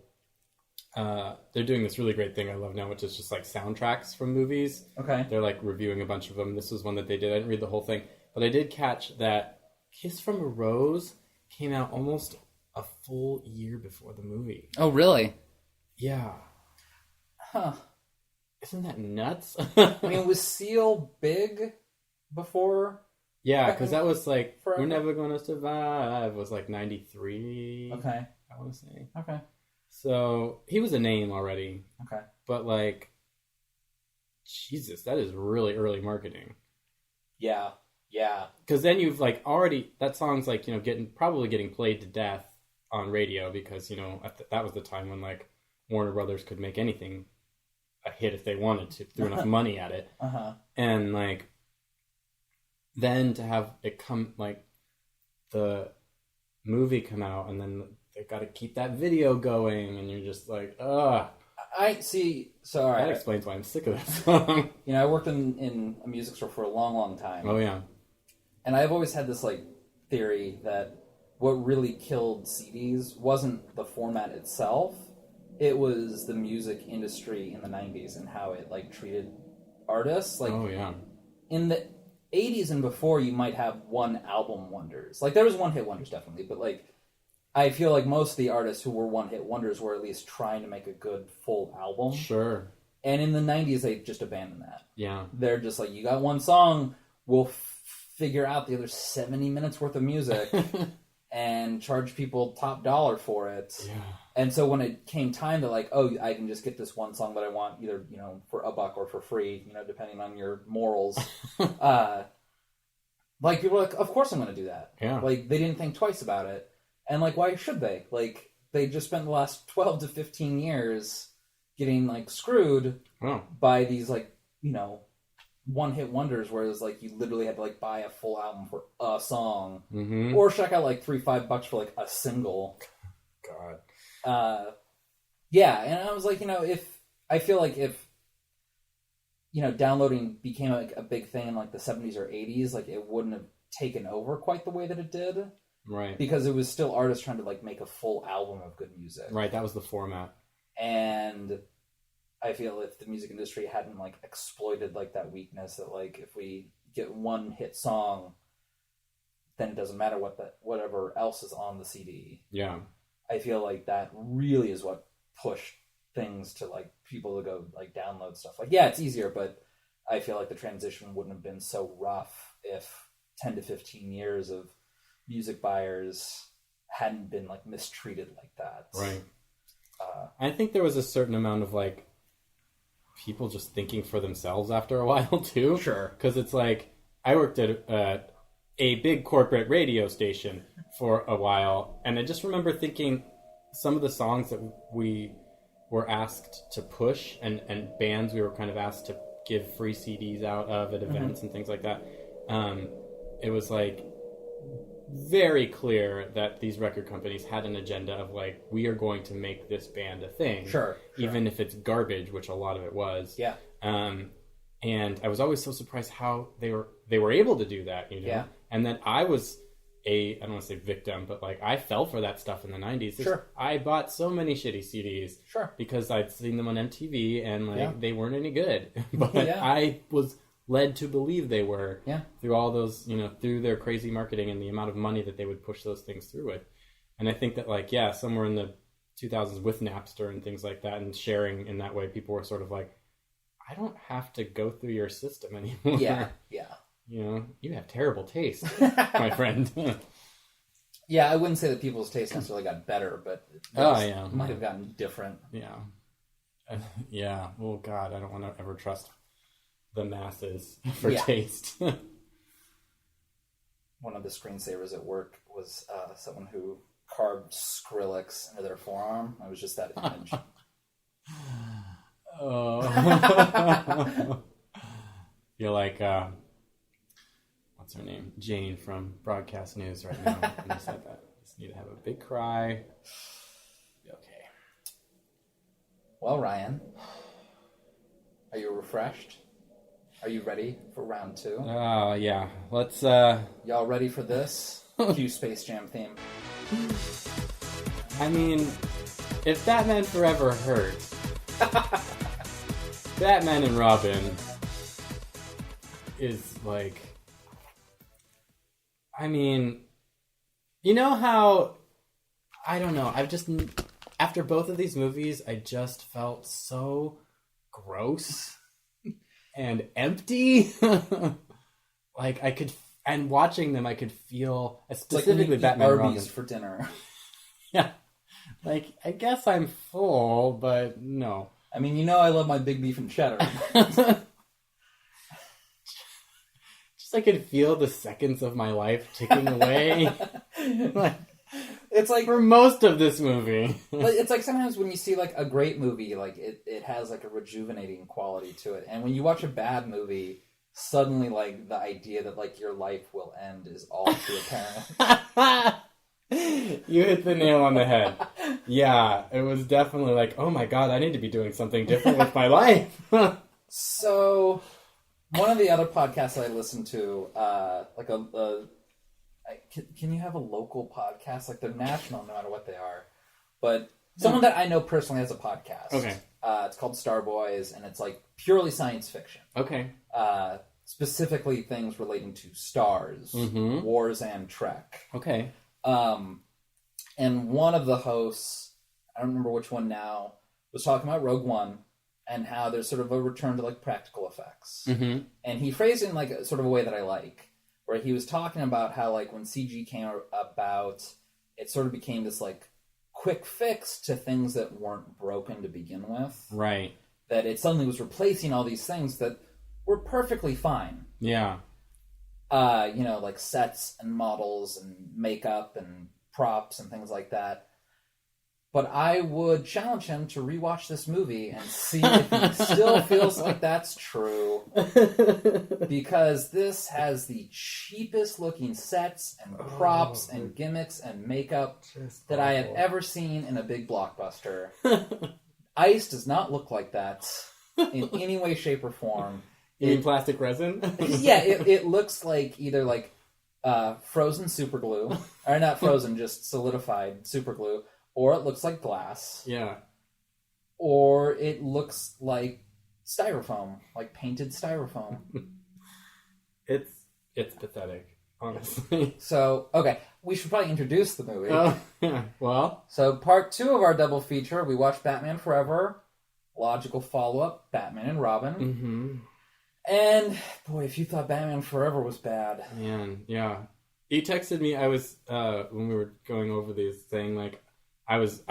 doing this really great thing I love now, which is just like soundtracks from movies. Okay. They're like reviewing a bunch of them. This was one that they did. I didn't read the whole thing, but I did catch that Kiss from a Rose came out almost a full year before the movie. Oh, really? Yeah. Huh. Isn't that nuts? I mean, was Seal big before? Yeah, because that was like, Forever? We're Never Gonna Survive was like 93. Okay. I want to say. Okay. So he was a name already. Okay. But like, Jesus, that is really early marketing. Yeah. Yeah. Because then you've like already, that song's like, probably getting played to death on radio because, that was the time when like Warner Brothers could make anything a hit if they wanted to, threw enough money at it. Uh-huh. And like, then to have it come, like, the movie come out and then they've got to keep that video going and you're just like, ugh. I see. So, all right. That explains why I'm sick of that song. You know, I worked in a music store for a long, long time. Oh, yeah. And I've always had this, like, theory that what really killed CDs wasn't the format itself. It was the music industry in the 90s and how it, like, treated artists. Like, oh, yeah. In the 80s and before, you might have one album wonders. Like, there was one-hit wonders, definitely. But, like, I feel like most of the artists who were one-hit wonders were at least trying to make a good full album. Sure. And in the 90s, they just abandoned that. Yeah. They're just like, you got one song, we'll figure out the other 70 minutes worth of music and charge people top dollar for it. Yeah. And so when it came time to like, oh, I can just get this one song that I want either, you know, for $1 or for free, you know, depending on your morals. Like, people were like, of course I'm going to do that. Yeah. Like, they didn't think twice about it. And, like, why should they? Like, they just spent the last 12 to 15 years getting, like, screwed by these, like, you know, one-hit wonders, whereas, like, you literally had to, like, buy a full album for a song. Mm-hmm. Or check out, like, $3-5 for, like, a single. God. Yeah, and I was like, you know, I feel like if, you know, downloading became, like, a big thing in, like, the 70s or 80s, like, it wouldn't have taken over quite the way that it did. Right. Because it was still artists trying to, like, make a full album of good music. Right, that was the format. And I feel if the music industry hadn't, like, exploited, like, that weakness that, like, if we get one hit song, then it doesn't matter whatever else is on the CD. Yeah. I feel like that really is what pushed things to, like, people to go, like, download stuff. Like, yeah, it's easier, but I feel like the transition wouldn't have been so rough if 10 to 15 years of music buyers hadn't been, like, mistreated like that. Right. I think there was a certain amount of, like, people just thinking for themselves after a while, too. Sure. Because it's like, I worked at a big corporate radio station for a while, and I just remember thinking some of the songs that we were asked to push, and bands we were kind of asked to give free CDs out of at events and things like that, it was, like, very clear that these record companies had an agenda of, like, we are going to make this band a thing. Sure. Even if it's garbage, which a lot of it was. Yeah. And I was always so surprised how they were able to do that, you know? Yeah. And then I was I don't want to say victim, but, like, I fell for that stuff in the 90s. Sure. I bought so many shitty CDs. Sure. Because I'd seen them on MTV and, like, they weren't any good. But Yeah. I was led to believe they were through all those, you know, through their crazy marketing and the amount of money that they would push those things through with. And I think that, like, yeah, somewhere in the 2000s with Napster and things like that and sharing in that way, people were sort of like, I don't have to go through your system anymore. Yeah, yeah. You know, you have terrible taste, my friend. Yeah, I wouldn't say that people's taste necessarily got better, but it might have gotten different. Yeah. Yeah. Oh, God, I don't want to ever trust the masses for taste. One of the screensavers at work was someone who carved Skrillex into their forearm. It was just that image. Oh. You're like, what's her name? Jane from Broadcast News right now. When you said that. Just need to have a big cry. Be okay. Well, Ryan, are you refreshed? Are you ready for round 2? Oh, yeah. Let's, Y'all ready for this? Cue Space Jam theme. I mean, if Batman Forever hurt, Batman and Robin is, like... I mean, you know how... I don't know, I've just... After both of these movies, I just felt so gross and empty. Like, I could... And watching them, I could feel... Specifically like Batman and Arby's Robin. for dinner. Yeah. Like, I guess I'm full, but no. I mean, you know I love my big beef and cheddar. Just I could feel the seconds of my life ticking away. Like, it's like... For most of this movie. It's like sometimes when you see, like, a great movie, like, it has, like, a rejuvenating quality to it. And when you watch a bad movie, suddenly, like, the idea that, like, your life will end is all too apparent. You hit the nail on the head. Yeah, it was definitely like, oh my god, I need to be doing something different with my life. So, one of the other podcasts I listen to, can you have a local podcast? Like, they're national no matter what they are. But someone that I know personally has a podcast. Okay. It's called Starboys, and it's like purely science fiction. Okay. Specifically things relating to stars, wars, and Trek. Okay. And one of the hosts, I don't remember which one now, was talking about Rogue One and how there's sort of a return to like practical effects. Mm-hmm. And he phrased it in like sort of a way that I like, where he was talking about how like when CG came about, it sort of became this like quick fix to things that weren't broken to begin with. Right. That it suddenly was replacing all these things that were perfectly fine. Yeah. Like sets and models and makeup and props and things like that. But I would challenge him to rewatch this movie and see if he still feels like that's true. Because this has the cheapest looking sets and props and gimmicks and makeup that I have ever seen in a big blockbuster. Ice does not look like that in any way, shape, or form. You mean plastic resin? Yeah, it looks like either like frozen super glue, or not frozen, just solidified super glue, or it looks like glass. Yeah. Or it looks like styrofoam, like painted styrofoam. It's pathetic, honestly. So, okay, we should probably introduce the movie. Well. So, part 2 of our double feature, we watched Batman Forever, logical follow-up, Batman and Robin. Mm-hmm. And, boy, if you thought Batman Forever was bad. Man, yeah. He texted me, I was, when we were going over these, saying, like, I was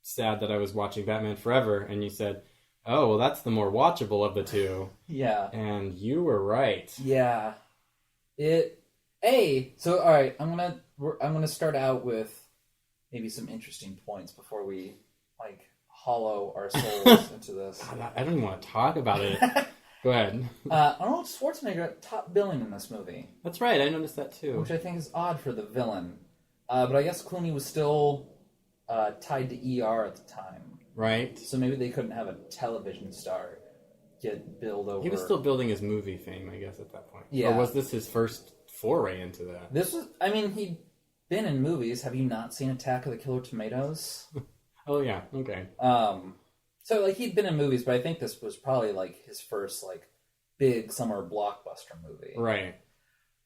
sad that I was watching Batman Forever, and you said, oh, well, that's the more watchable of the two. Yeah. And you were right. Yeah. So, all right, I'm gonna start out with maybe some interesting points before we, like, hollow our souls into this. I don't even want to talk about it. Go ahead. Arnold Schwarzenegger got top billing in this movie. That's right, I noticed that too. Which I think is odd for the villain. But I guess Clooney was still tied to ER at the time. Right. So maybe they couldn't have a television star get billed over. He was still building his movie fame, I guess, at that point. Yeah. Or was this his first foray into that? He'd been in movies. Have you not seen Attack of the Killer Tomatoes? Oh, yeah, okay. So, like, he'd been in movies, but I think this was probably, like, his first, like, big summer blockbuster movie. Right.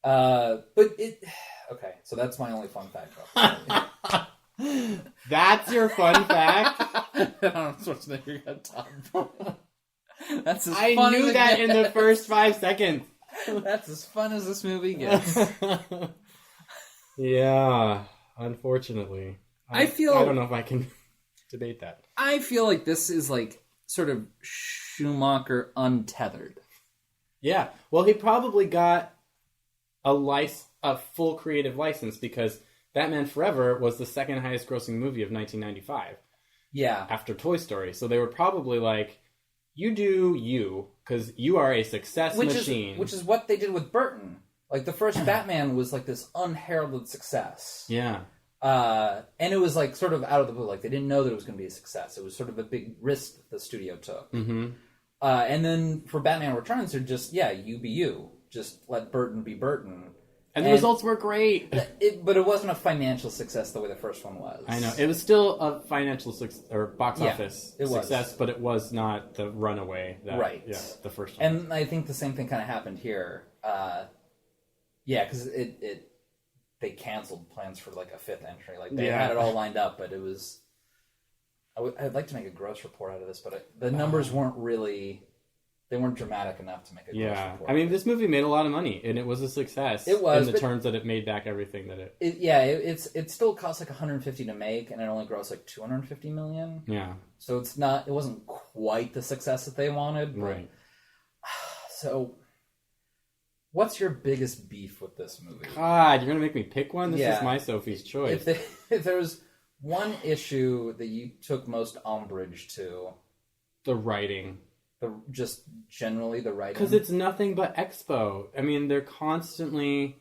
Okay, so that's my only fun fact about the movie. That's your fun fact? Arnold Schwarzenegger got top. That's as I fun knew as that in the first 5 seconds. That's as fun as this movie gets. Yeah, unfortunately. I don't know if I can debate that. I feel like this is like sort of Schumacher untethered. Yeah, well, he probably got a full creative license because Batman Forever was the second highest grossing movie of 1995. Yeah. After Toy Story. So they were probably like, you do you, because you are a success machine. Which is what they did with Burton. Like, the first Batman was like this unheralded success. Yeah. And it was like sort of out of the blue. Like, they didn't know that it was going to be a success. It was sort of a big risk that the studio took. Mm-hmm. And then for Batman Returns, they're just, you be you. Just let Burton be Burton. And the results were great. But it wasn't a financial success the way the first one was. I know. It was still a financial or box office it success, but it was not the runaway that the first one. And I think the same thing kind of happened here. Because they canceled plans for like a fifth entry. Like they had it all lined up, but it was. I'd like to make a gross report out of this, but the numbers weren't really. They weren't dramatic enough to make a gross report. I mean, this movie made a lot of money, and it was a success. It was in the terms that it made back everything that it. It still cost like $150 to make, and it only grossed like $250 million. Yeah. So it wasn't quite the success that they wanted. But, right. So, what's your biggest beef with this movie? God, you're gonna make me pick one. This is my Sophie's choice. If there was one issue that you took most umbrage to, the writing. Just generally the writing. Because it's nothing but expo. I mean, they're constantly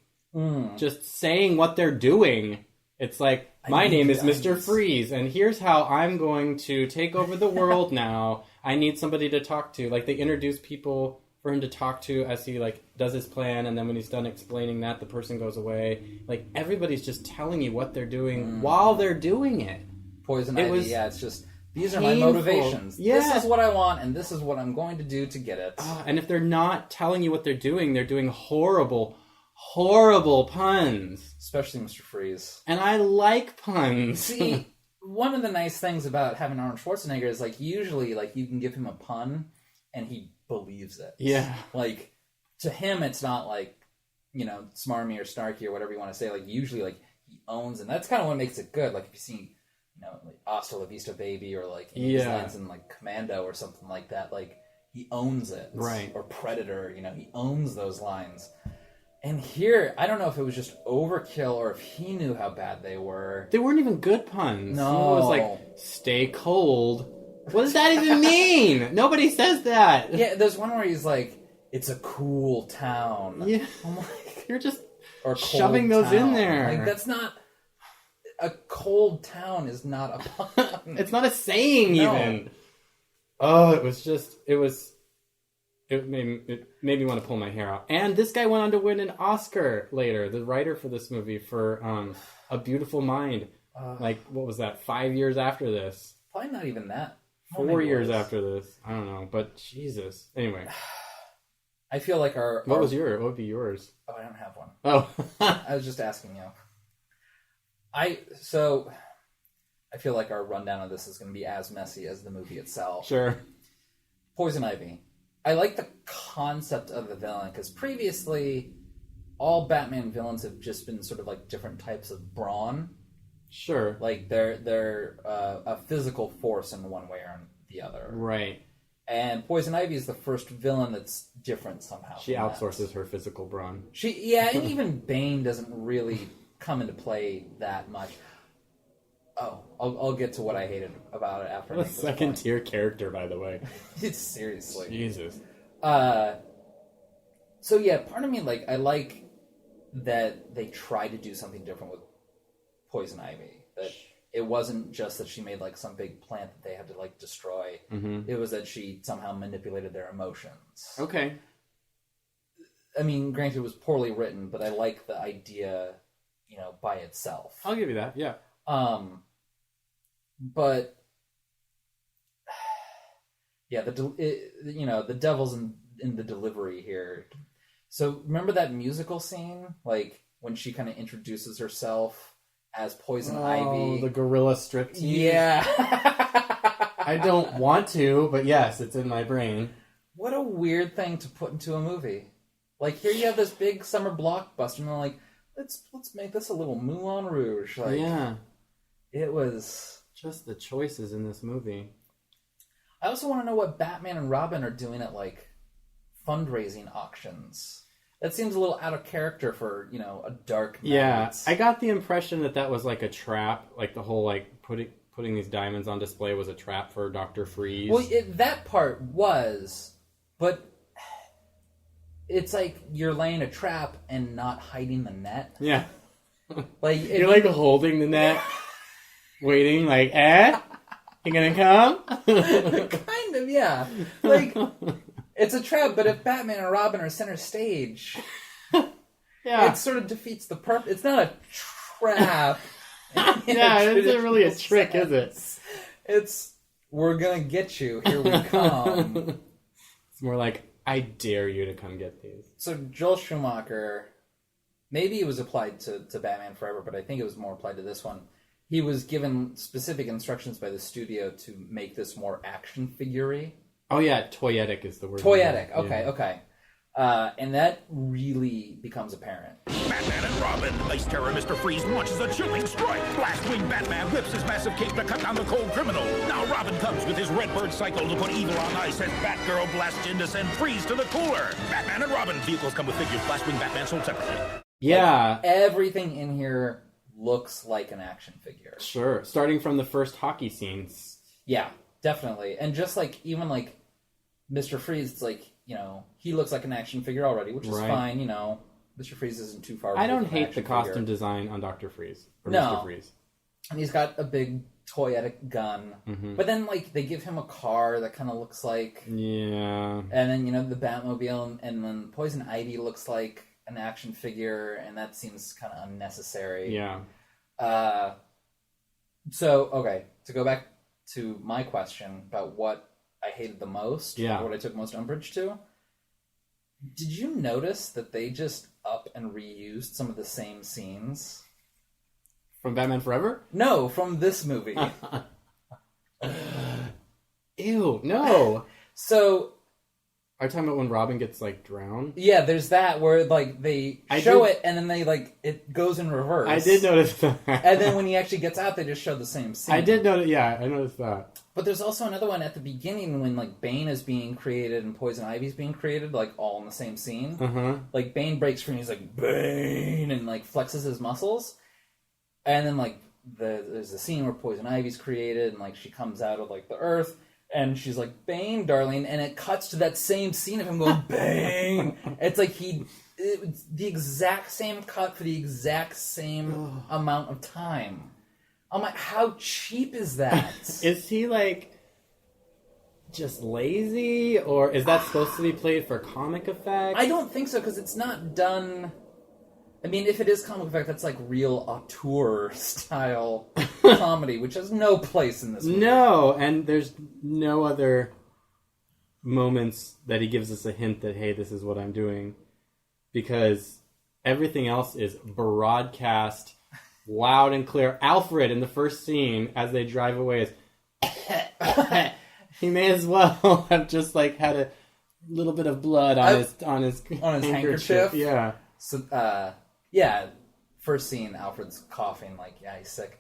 just saying what they're doing. It's like, my name is Mr. Freeze, and here's how I'm going to take over the world now. I need somebody to talk to. Like, they introduce people for him to talk to as he, like, does his plan, and then when he's done explaining that, the person goes away. Like, everybody's just telling you what they're doing while they're doing it. Poison Ivy, yeah, it's just, these are painful. my motivations. Yeah. This is what I want, and this is what I'm going to do to get it. And if they're not telling you what they're doing horrible puns. Especially Mr. Freeze. And I like puns. See, one of the nice things about having Arnold Schwarzenegger is, like, usually, like, you can give him a pun, and he believes it. Yeah. Like, to him, it's not like, smarmy or snarky or whatever you want to say. Like, usually, like, he owns, and that's kind of what makes it good. Like, if you see, like, Hasta La Vista Baby, or, like, his lines in, like, Commando or something like that, like, he owns it. Right. Or Predator, he owns those lines. And here, I don't know if it was just overkill or if he knew how bad they were. They weren't even good puns. No. It was like, stay cold. What does that even mean? Nobody says that. Yeah, there's one where he's like, it's a cool town. Yeah. I'm like, you're just or shoving those in there. Like, that's not... A cold town is not a pun. It's not a saying, even. Oh, it made me want to pull my hair out. And this guy went on to win an Oscar later, the writer for this movie, for A Beautiful Mind. Like, what was that, 5 years after this? Probably not even that. 4 years after this. I don't know, but Jesus. Anyway. I feel like What would be yours? Oh, I don't have one. Oh. I was just asking you. I feel like our rundown of this is going to be as messy as the movie itself. Sure. Poison Ivy. I like the concept of the villain, because previously all Batman villains have just been sort of like different types of brawn. Sure. Like they're a physical force in one way or the other. Right. And Poison Ivy is the first villain that's different somehow. She outsources her physical brawn. And even Bane doesn't really come into play that much. Oh, I'll get to what I hated about it after. What a second-tier character, by the way. It's seriously. Jesus. So yeah, part of me, like, I like that they tried to do something different with Poison Ivy. That it wasn't just that she made, like, some big plant that they had to, like, destroy. Mm-hmm. It was that she somehow manipulated their emotions. Okay. I mean, granted, it was poorly written, but I like the idea, by itself. I'll give you that, yeah. But yeah, the devil's in the delivery here. So remember that musical scene, like when she kind of introduces herself as Poison Ivy? The gorilla striptease. Yeah. I don't want to, but yes, it's in my brain. What a weird thing to put into a movie. Like, here you have this big summer blockbuster, and they're like, let's make this a little Moulin Rouge. Like, yeah. It was... Just the choices in this movie. I also want to know what Batman and Robin are doing at, like, fundraising auctions. That seems a little out of character for, a Dark Knight. Yeah, I got the impression that was, like, a trap. Like, the whole, like, putting these diamonds on display was a trap for Dr. Freeze. Well, that part was, but it's like you're laying a trap and not hiding the net. Yeah. Like, you're, like, holding the net... Waiting, like, you gonna come? Kind of, yeah. Like, it's a trap, but if Batman and Robin are center stage, it sort of defeats the purpose. It's not a trap. Yeah, it isn't really a trick, is it? It's, we're gonna get you, here we come. It's more like, I dare you to come get these. So Joel Schumacher, maybe it was applied to Batman Forever, but I think it was more applied to this one. He was given specific instructions by the studio to make this more action figure-y. Oh yeah, toyetic is the word. Toyetic, okay. And that really becomes apparent. Batman and Robin, ice terror Mr. Freeze launches a chilling strike. Blast-wing Batman whips his massive cape to cut down the cold criminal. Now Robin comes with his Redbird cycle to put evil on ice as Batgirl blasts in to send Freeze to the cooler. Batman and Robin vehicles come with figures. Blast-wing Batman sold separately. Yeah. Like, everything in here looks like an action figure. Sure. Starting from the first hockey scenes. Yeah, definitely. And just like, even like Mr. Freeze, it's like, he looks like an action figure already, which is fine, Mr. Freeze isn't too far. I don't hate the costume design on Dr. Freeze. Or no. Mr. Freeze. And he's got a big toyetic gun. Mm-hmm. But then, like, they give him a car that kind of looks like... Yeah. And then, you know, the Batmobile, and then Poison Ivy looks like an action figure, and that seems kind of unnecessary. Yeah. So, okay, to go back to my question about what I hated the most, what I took most umbrage to, did you notice that they just up and reused some of the same scenes? From Batman Forever? No, from this movie. Ew, no. So... Are you talking about when Robin gets, like, drowned? Yeah, there's that where, like, they show it and then they, like, it goes in reverse. I did notice that. And then when he actually gets out, they just show the same scene. I did notice, I noticed that. But there's also another one at the beginning when, like, Bane is being created and Poison Ivy's being created, like, all in the same scene. Uh-huh. Like, Bane breaks free and he's like, Bane! And, like, flexes his muscles. And then, like, there's a scene where Poison Ivy's created and, like, she comes out of, like, the earth. And she's like, Bane, darling. And it cuts to that same scene of him going, Bane. It's like it's the exact same cut for the exact same amount of time. I'm like, how cheap is that? Is he, like, just lazy? Or is that supposed to be played for comic effect? I don't think so, because it's not done... I mean, if it is comic effect, that's like real auteur-style comedy, which has no place in this movie. No, and there's no other moments that he gives us a hint that, hey, this is what I'm doing. Because everything else is broadcast, loud and clear. Alfred, in the first scene, as they drive away, is... He may as well have just, like, had a little bit of blood on his handkerchief. Yeah. So, first scene, Alfred's coughing, like, he's sick.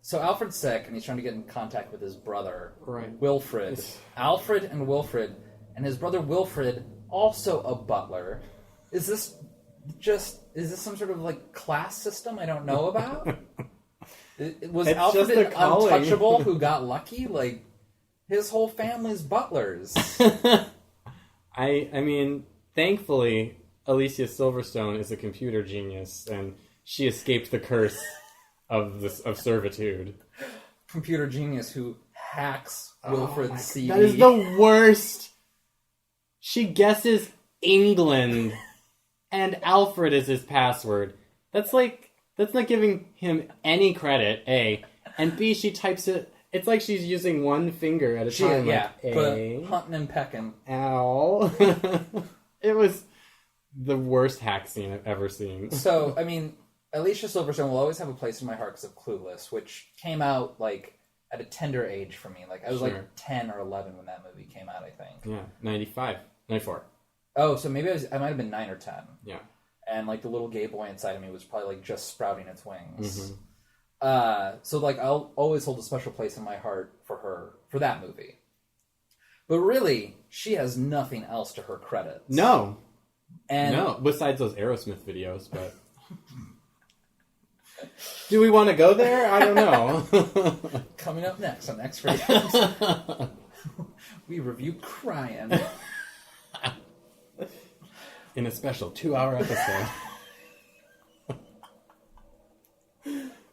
So Alfred's sick, and he's trying to get in contact with his brother, Wilfred. Alfred and Wilfred, and his brother Wilfred, also a butler. Is this some sort of, like, class system I don't know about? Was Alfred an untouchable who got lucky? Like, his whole family's butlers. I mean, thankfully... Alicia Silverstone is a computer genius, and she escaped the curse of servitude. Computer genius who hacks Wilfred's CD. That is the worst. She guesses England, and Alfred is his password. That's not giving him any credit, A. And B, she types it. It's like she's using one finger at a time. Yeah, like, but hunting and pecking. Ow. It was... the worst hack scene I've ever seen. So, I mean, Alicia Silverstone will always have a place in my heart because of Clueless, which came out, like, at a tender age for me. Like, I was, like, 10 or 11 when that movie came out, I think. Yeah, 95. 94. Oh, so maybe I might have been 9 or 10. Yeah. And, like, the little gay boy inside of me was probably, like, just sprouting its wings. Mm-hmm. So, like, I'll always hold a special place in my heart for her, for that movie. But really, she has nothing else to her credit. No. And no, besides those Aerosmith videos, but... Do we want to go there? I don't know. Coming up next on X-Rated, we review Crying. In a special 2-hour episode.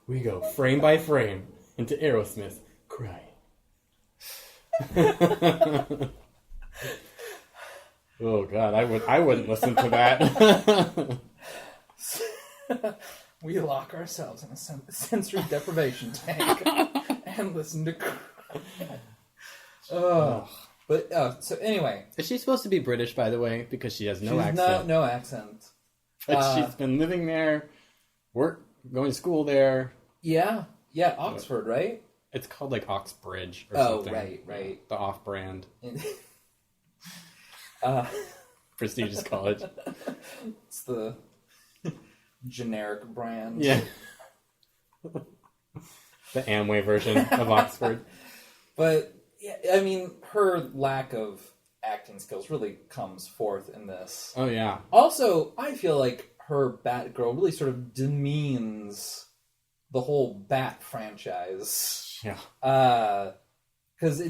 We go frame by frame into Aerosmith Crying. Oh God, I wouldn't listen to that. We lock ourselves in a sensory deprivation tank and listen to. So anyway, is she supposed to be British, by the way? Because she has no accent. No accent. But she's been living there, going to school there. Yeah, Oxford, right? It's called like Oxbridge or something. Oh, right. The off-brand. Prestigious college. It's the generic brand. Yeah. The Amway version of Oxford. But, yeah, I mean, her lack of acting skills really comes forth in this. Oh, yeah. Also, I feel like her Batgirl really sort of demeans the whole Bat franchise. Yeah. Because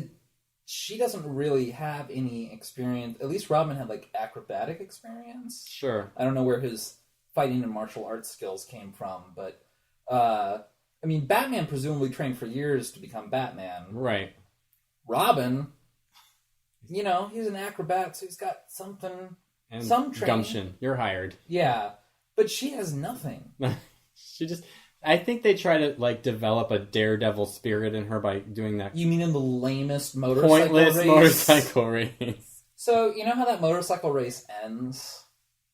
she doesn't really have any experience. At least Robin had, like, acrobatic experience. Sure. I don't know where his fighting and martial arts skills came from. But, I mean, Batman presumably trained for years to become Batman. Right. Robin, you know, he's an acrobat, so he's got something, And some training. gumption. You're hired. Yeah. But she has nothing. She just... I think they try to, like, develop a daredevil spirit in her by doing that You mean in the lamest motorcycle pointless race? motorcycle race. So, you know how that motorcycle race ends?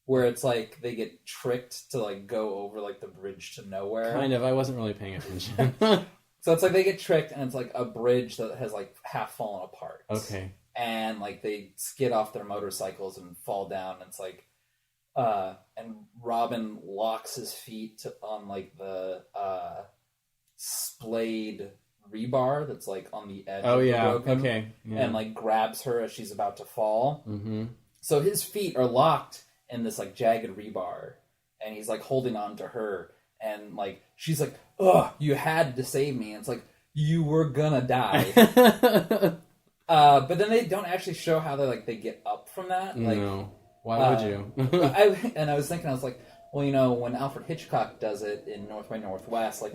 Where it's like they get tricked to like go over like the bridge to nowhere? Kind of. I wasn't really paying attention. So it's like they get tricked and it's like a bridge that has like half fallen apart. Okay. And like they skid off their motorcycles and fall down. And it's like, and Robin locks his feet on like the splayed rebar that's like on the edge of the broken. Okay. Yeah. And like grabs her as she's about to fall. Mm-hmm. So his feet are locked in this like jagged rebar, and he's like holding on to her, and like she's like, "Ugh, you had to save me." And it's like, you were gonna die. But then they don't actually show how they get up from that. Like, no. Why would you? I was thinking, I was like, well, you know, when Alfred Hitchcock does it in North by Northwest, like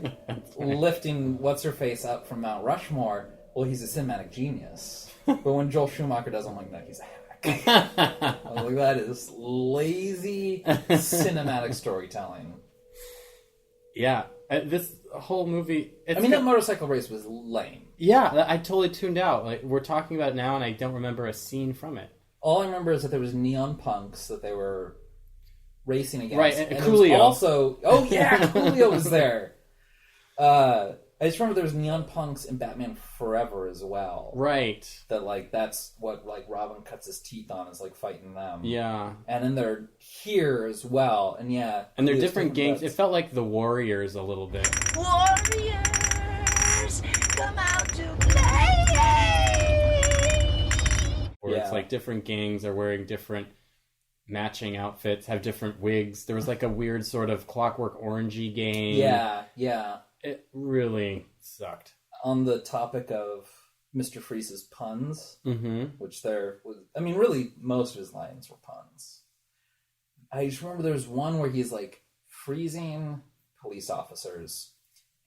lifting what's her face up from Mount Rushmore, well, he's a cinematic genius. But when Joel Schumacher does it, I'm like, no, he's a hack. I was like, that is lazy cinematic storytelling. Yeah, this whole movie... that motorcycle race was lame. Yeah, I totally tuned out. Like, we're talking about it now, and I don't remember a scene from it. All I remember is that there was neon punks that they were racing against. Right, and Coolio. Also... Oh, yeah, Coolio was there. I just remember there was neon punks in Batman Forever as well. Right. That, like, that's what, like, Robin cuts his teeth on, is, like, fighting them. Yeah. And then they're here as well, and yeah. And they're different gangs. It felt like the Warriors a little bit. Warriors, come out to play! Where it's like different gangs are wearing different matching outfits, have different wigs. There was like a weird sort of Clockwork Orangey gang. Yeah, yeah. It really sucked. On the topic of Mr. Freeze's puns, Mm-hmm. which really most of his lines were puns. I just remember there was one where he's like freezing police officers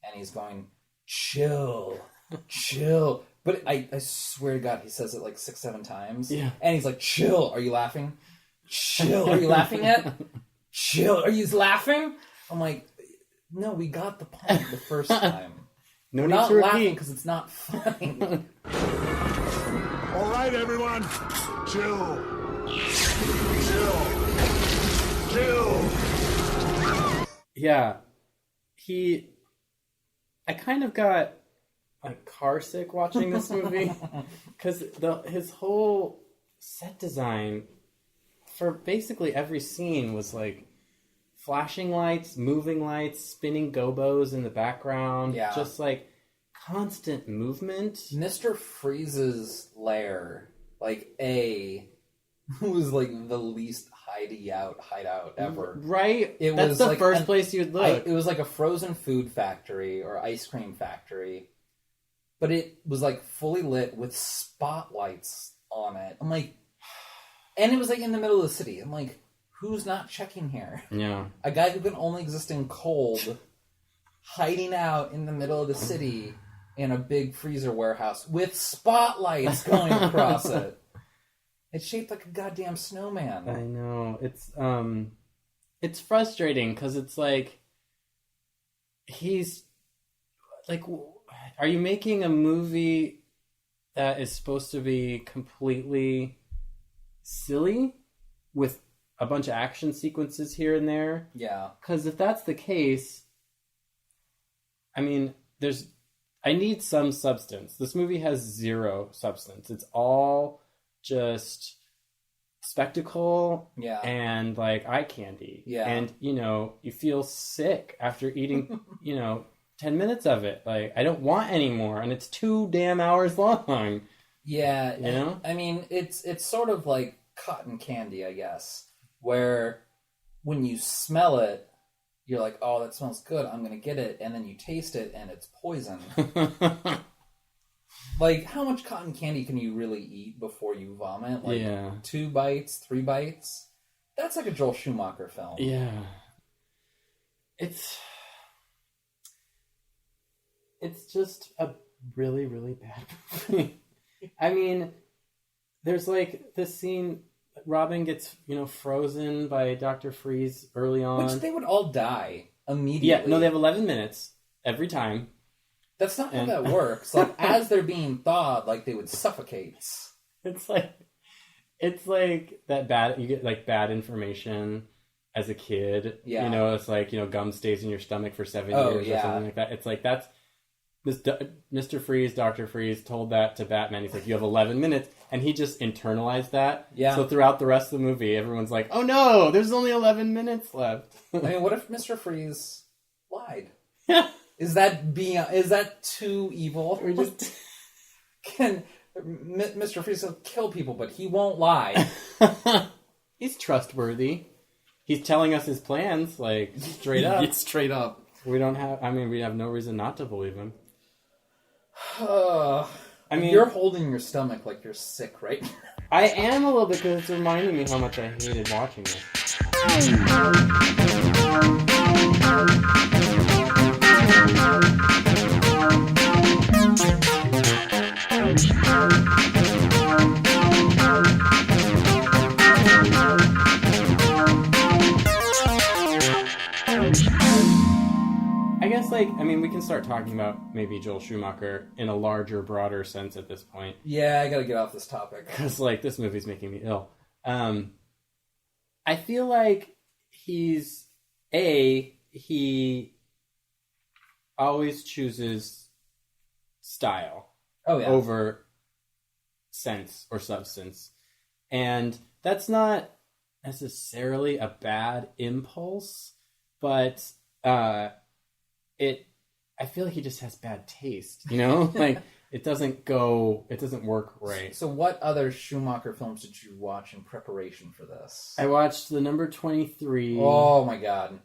and he's going, chill, chill. But I swear to God, he says it like 6-7 times. Yeah. And he's like, chill, are you laughing? Chill, are you laughing yet? Chill, are you laughing? I'm like, no, we got the point the first time. No We're need not to laughing repeat. because it's not funny. All right, everyone. Chill. Chill. Yeah. I kind of got like car sick watching this movie because his whole set design for basically every scene was like flashing lights, moving lights, spinning gobos in the background. Yeah. Just like constant movement. Mr. Freeze's lair, like was like the least hideout ever. Right? It That's was the like first place you'd look. It was like a frozen food factory or ice cream factory, but it was like fully lit with spotlights on it. I'm like, and it was like in the middle of the city. I'm like, who's not checking here? Yeah. A guy who can only exist in cold, hiding out in the middle of the city in a big freezer warehouse with spotlights going across it. It's shaped like a goddamn snowman. I know. It's frustrating because it's like he's like, are you making a movie that is supposed to be completely silly with a bunch of action sequences here and there? Yeah. Because if that's the case, I mean, I need some substance. This movie has zero substance. It's all just spectacle and like eye candy. Yeah. And, you feel sick after eating, 10 minutes of it. Like, I don't want any more. And it's 2 damn hours long. Yeah. I mean, it's sort of like cotton candy, I guess, where when you smell it, you're like, oh, that smells good, I'm going to get it. And then you taste it and it's poison. Like, how much cotton candy can you really eat before you vomit? Like, 2 bites, 3 bites? That's like a Joel Schumacher film. Yeah. It's just a really, really bad movie. I mean, there's like this scene, Robin gets, frozen by Dr. Freeze early on. Which they would all die immediately. Yeah, no, they have 11 minutes every time. That's not how that works. Like, as they're being thawed, like, they would suffocate. It's like that bad, you get like bad information as a kid. Yeah. It's like, gum stays in your stomach for 7 years or something like that. It's like, that's... Mr. Freeze, Dr. Freeze told that to Batman. He's like, you have 11 minutes. And he just internalized that. Yeah. So throughout the rest of the movie, everyone's like, oh no, there's only 11 minutes left. I mean, what if Mr. Freeze lied? Yeah. Is that too evil? Or just... Mr. Freeze will kill people, but he won't lie. He's trustworthy. He's telling us his plans, like, straight up. It's straight up. We have no reason not to believe him. I mean, you're holding your stomach like you're sick right now. I am a little bit, because it's reminding me how much I hated watching this. I guess, we can start talking about maybe Joel Schumacher in a larger, broader sense at this point. Yeah, I gotta get off this topic. Because, this movie's making me ill. I feel like he always chooses style over sense or substance. And that's not necessarily a bad impulse, but... I feel like he just has bad taste, Like, it doesn't work right. So what other Schumacher films did you watch in preparation for this? I watched the number 23. Oh my god.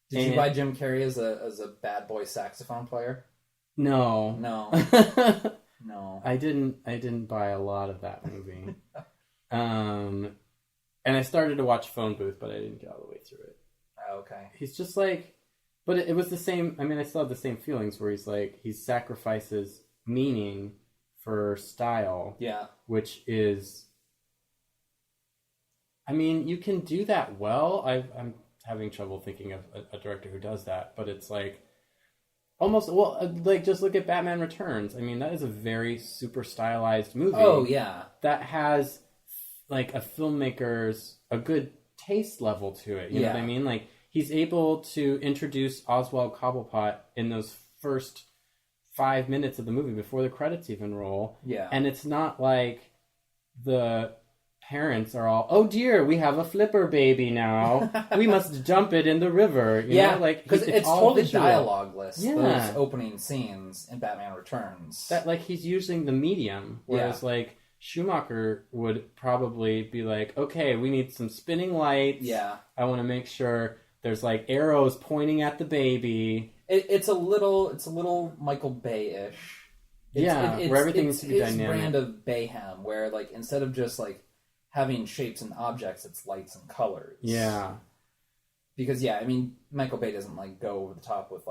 Did you buy Jim Carrey as a bad boy saxophone player? No. No. No. I didn't buy a lot of that movie. And I started to watch Phone Booth, but I didn't get all the way through it. Oh, okay. He's just like... But it was the same... I still have the same feelings where he's like... He sacrifices meaning for style. Yeah. Which is... you can do that well. I'm having trouble thinking of a director who does that. But it's like... Almost... Well, just look at Batman Returns. that is a very super stylized movie. Oh, yeah. That has, a filmmaker's... A good taste level to it. You know what I mean? He's able to introduce Oswald Cobblepot in those first 5 minutes of the movie before the credits even roll. Yeah. And it's not like the parents are all, oh dear, we have a flipper baby now. We must dump it in the river. You know? Because it's totally dialogue-less, yeah. those opening scenes in Batman Returns. That, he's using the medium, whereas, Schumacher would probably be like, okay, we need some spinning lights. Yeah. I want to make sure... There's arrows pointing at the baby. It's a little Michael Bay-ish. Where everything needs to be dynamic. It's his brand of Bayhem, where instead of just having shapes and objects, it's lights and colors. Yeah. Because Michael Bay doesn't go over the top with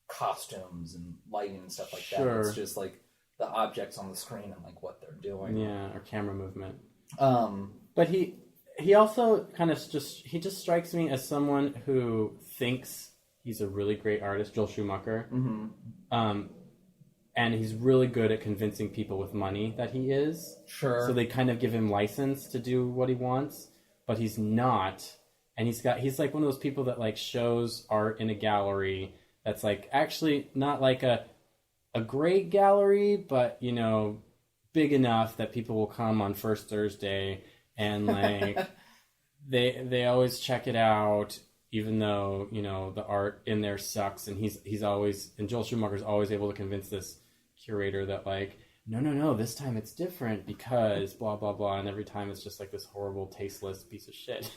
costumes and lighting and stuff like that. It's just the objects on the screen and what they're doing. Yeah, or camera movement. But he also kind of just strikes me as someone who thinks he's a really great artist, Joel Schumacher. Mm-hmm. And he's really good at convincing people with money that he is. Sure. So they kind of give him license to do what he wants, but he's not. And he's one of those people that shows art in a gallery that's actually not a great gallery, but big enough that people will come on First Thursday. And they always check it out, even though the art in there sucks. And Joel Schumacher's always able to convince this curator that no, this time it's different because blah blah blah. And every time it's just this horrible, tasteless piece of shit.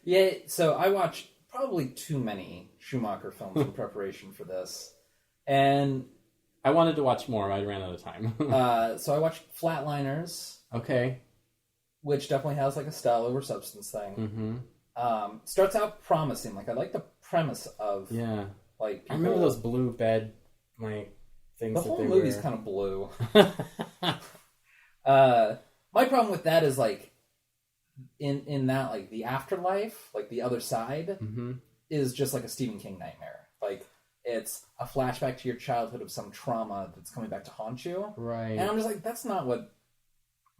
Yeah. So I watched probably too many Schumacher films in preparation for this, and I wanted to watch more. I ran out of time. So I watched Flatliners. Okay. Which definitely has a style over substance thing. Starts out promising. Like, I like the premise of... Yeah. Like, people... I remember those blue bed, like, things the that whole they movie's wear. kind of blue. My problem with that is, like, in that, like, the afterlife, like, the other side, is just like a Stephen King nightmare. Like, it's a flashback to your childhood of some trauma that's coming back to haunt you. Right. And I'm just like, that's not what...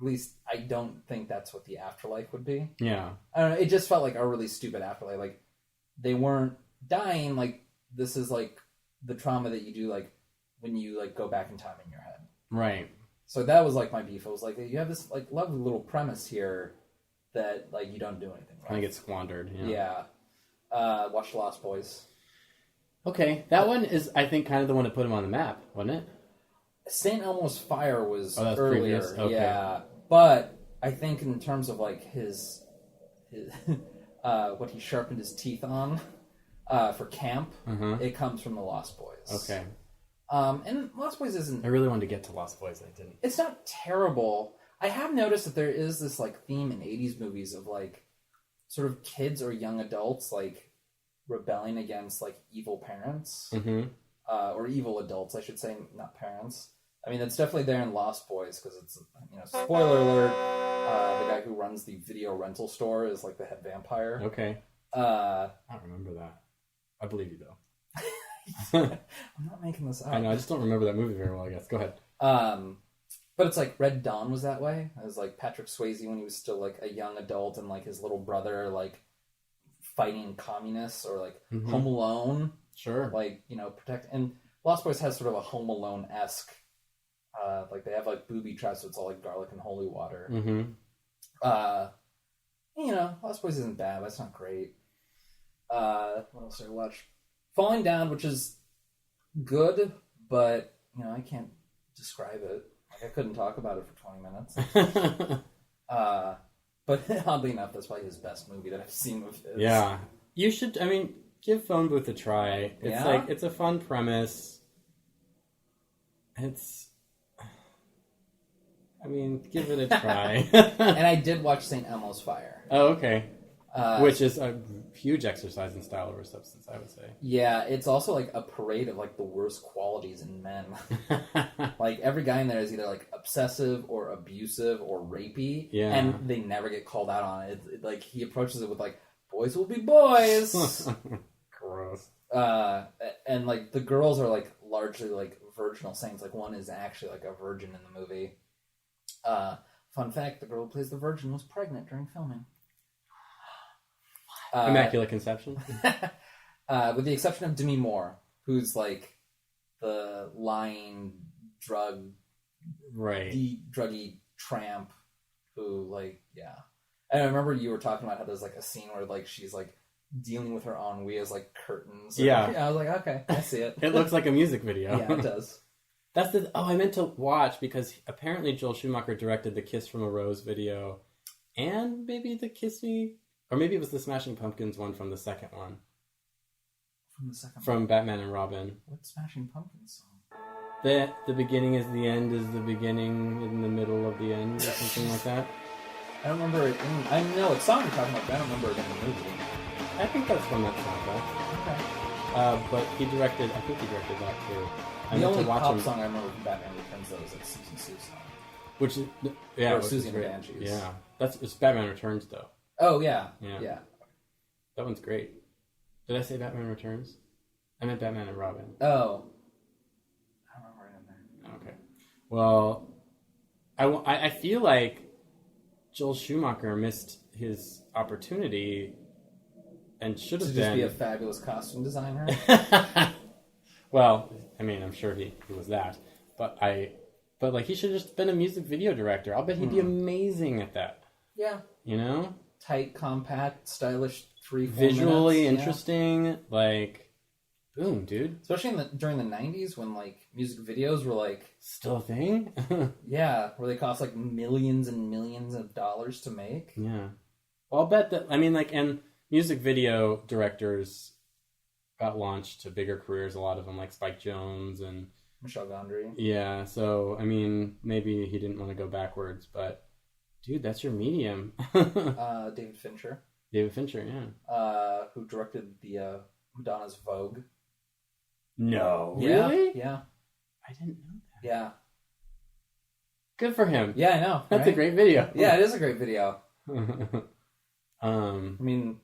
At least, I don't think that's what the afterlife would be. Yeah. I don't know, it just felt like a really stupid afterlife. Like, they weren't dying, like, this is, like, the trauma that you do, like, when you, like, go back in time in your head. Right. So that was, like, my beef. It was like, you have this, like, lovely little premise here that, like, you don't do anything right. Kind of get squandered. Yeah. Watch The Lost Boys. Okay, that one is, I think, kind of the one that put him on the map, wasn't it? St. Elmo's Fire was that's earlier. previous? Okay. Yeah. But I think in terms of, like, his what he sharpened his teeth on for camp, it comes from The Lost Boys. Okay. And Lost Boys isn't... I really wanted to get to Lost Boys, I didn't. It's not terrible. I have noticed that there is this, like, theme in 80s movies of, like, sort of kids or young adults, like, rebelling against, like, evil parents. Or evil adults, I should say, not parents. I mean, it's definitely there in Lost Boys, because it's, you know, spoiler alert, the guy who runs the video rental store is, like, the head vampire. Okay. I don't remember that. I believe you, though. I'm not making this up. I know, I just don't remember that movie very well, I guess. Go ahead. But it's like Red Dawn was that way. It was like Patrick Swayze when he was still, like, a young adult, and, like, his little brother, like, fighting communists, or, like, Home Alone. Sure. Like, you know, protect... And Lost Boys has sort of a Home Alone-esque... like, they have, like, booby traps, so it's all, like, garlic and holy water. You know, Lost Boys isn't bad, but it's not great. What else did I watch? Falling Down, which is good, but, you know, I can't describe it. Like, I couldn't talk about it for 20 minutes. But oddly enough, that's probably his best movie that I've seen of his. Yeah. You should, I mean, give Phone Booth a try. It's like, it's a fun premise. I mean, give it a try. And I did watch St. Elmo's Fire. Oh, okay. Which is a huge exercise in style over substance, I would say. Yeah, it's also, like, a parade of, like, the worst qualities in men. Like, every guy in there is either, like, obsessive or abusive or rapey. Yeah. And they never get called out on it. Like, he approaches it with, like, boys will be boys. Gross. And, like, the girls are, like, largely, like, virginal saints. Like, one is actually, like, a virgin in the movie. Fun fact, the girl who plays the virgin was pregnant during filming. Immaculate Conception? With the exception of Demi Moore, who's, like, the lying druggy tramp who, like, yeah. And I remember you were talking about how there's, like, a scene where, like, she's, like, dealing with her ennui as, like, curtains. Yeah. I was like, okay, I see it. It looks like a music video. Yeah, it does. I meant to watch, because apparently Joel Schumacher directed the Kiss from a Rose video, and maybe the Kiss Me, or maybe it was the Smashing Pumpkins one from the second one. From the second From one? Batman and Robin. What Smashing Pumpkins song? The beginning is the end is the beginning in the middle of the end, or something like that. I don't remember it. I know what song you're talking about, but I don't remember it in the movie. I think that's from that soundtrack. Okay. But I think he directed that too. The only pop song I remember from Batman Returns, though, is like Susan Sue song. Which is, yeah. Or Susie and the Banshees. Yeah. It's Batman Returns, though. Oh, yeah. Yeah. That one's great. Did I say Batman Returns? I meant Batman and Robin. Oh. I don't remember it in there. Okay. Well, I feel like Joel Schumacher missed his opportunity and should have been... To just be a fabulous costume designer? Well, I mean, I'm sure he was that. But like, he should have just been a music video director. I'll bet he'd be amazing at that. Yeah. You know? Tight, compact, stylish, 3-4 visually minutes, interesting, like, boom, dude. Especially during the 90s when, like, music videos were, like... Still a thing? Yeah, where they cost, like, millions and millions of dollars to make. Yeah. Well, I'll bet that, I mean, like, and music video directors got launched to bigger careers, a lot of them, like Spike Jonze and... Michel Gondry. Yeah, so, I mean, maybe he didn't want to go backwards, but, dude, that's your medium. David Fincher. David Fincher, yeah. Who directed the Madonna's Vogue. No. Yeah, Really? yeah. I didn't know that. Yeah. Good for him. Yeah, I know. That's right? a great video. Yeah, it is a great video. I mean,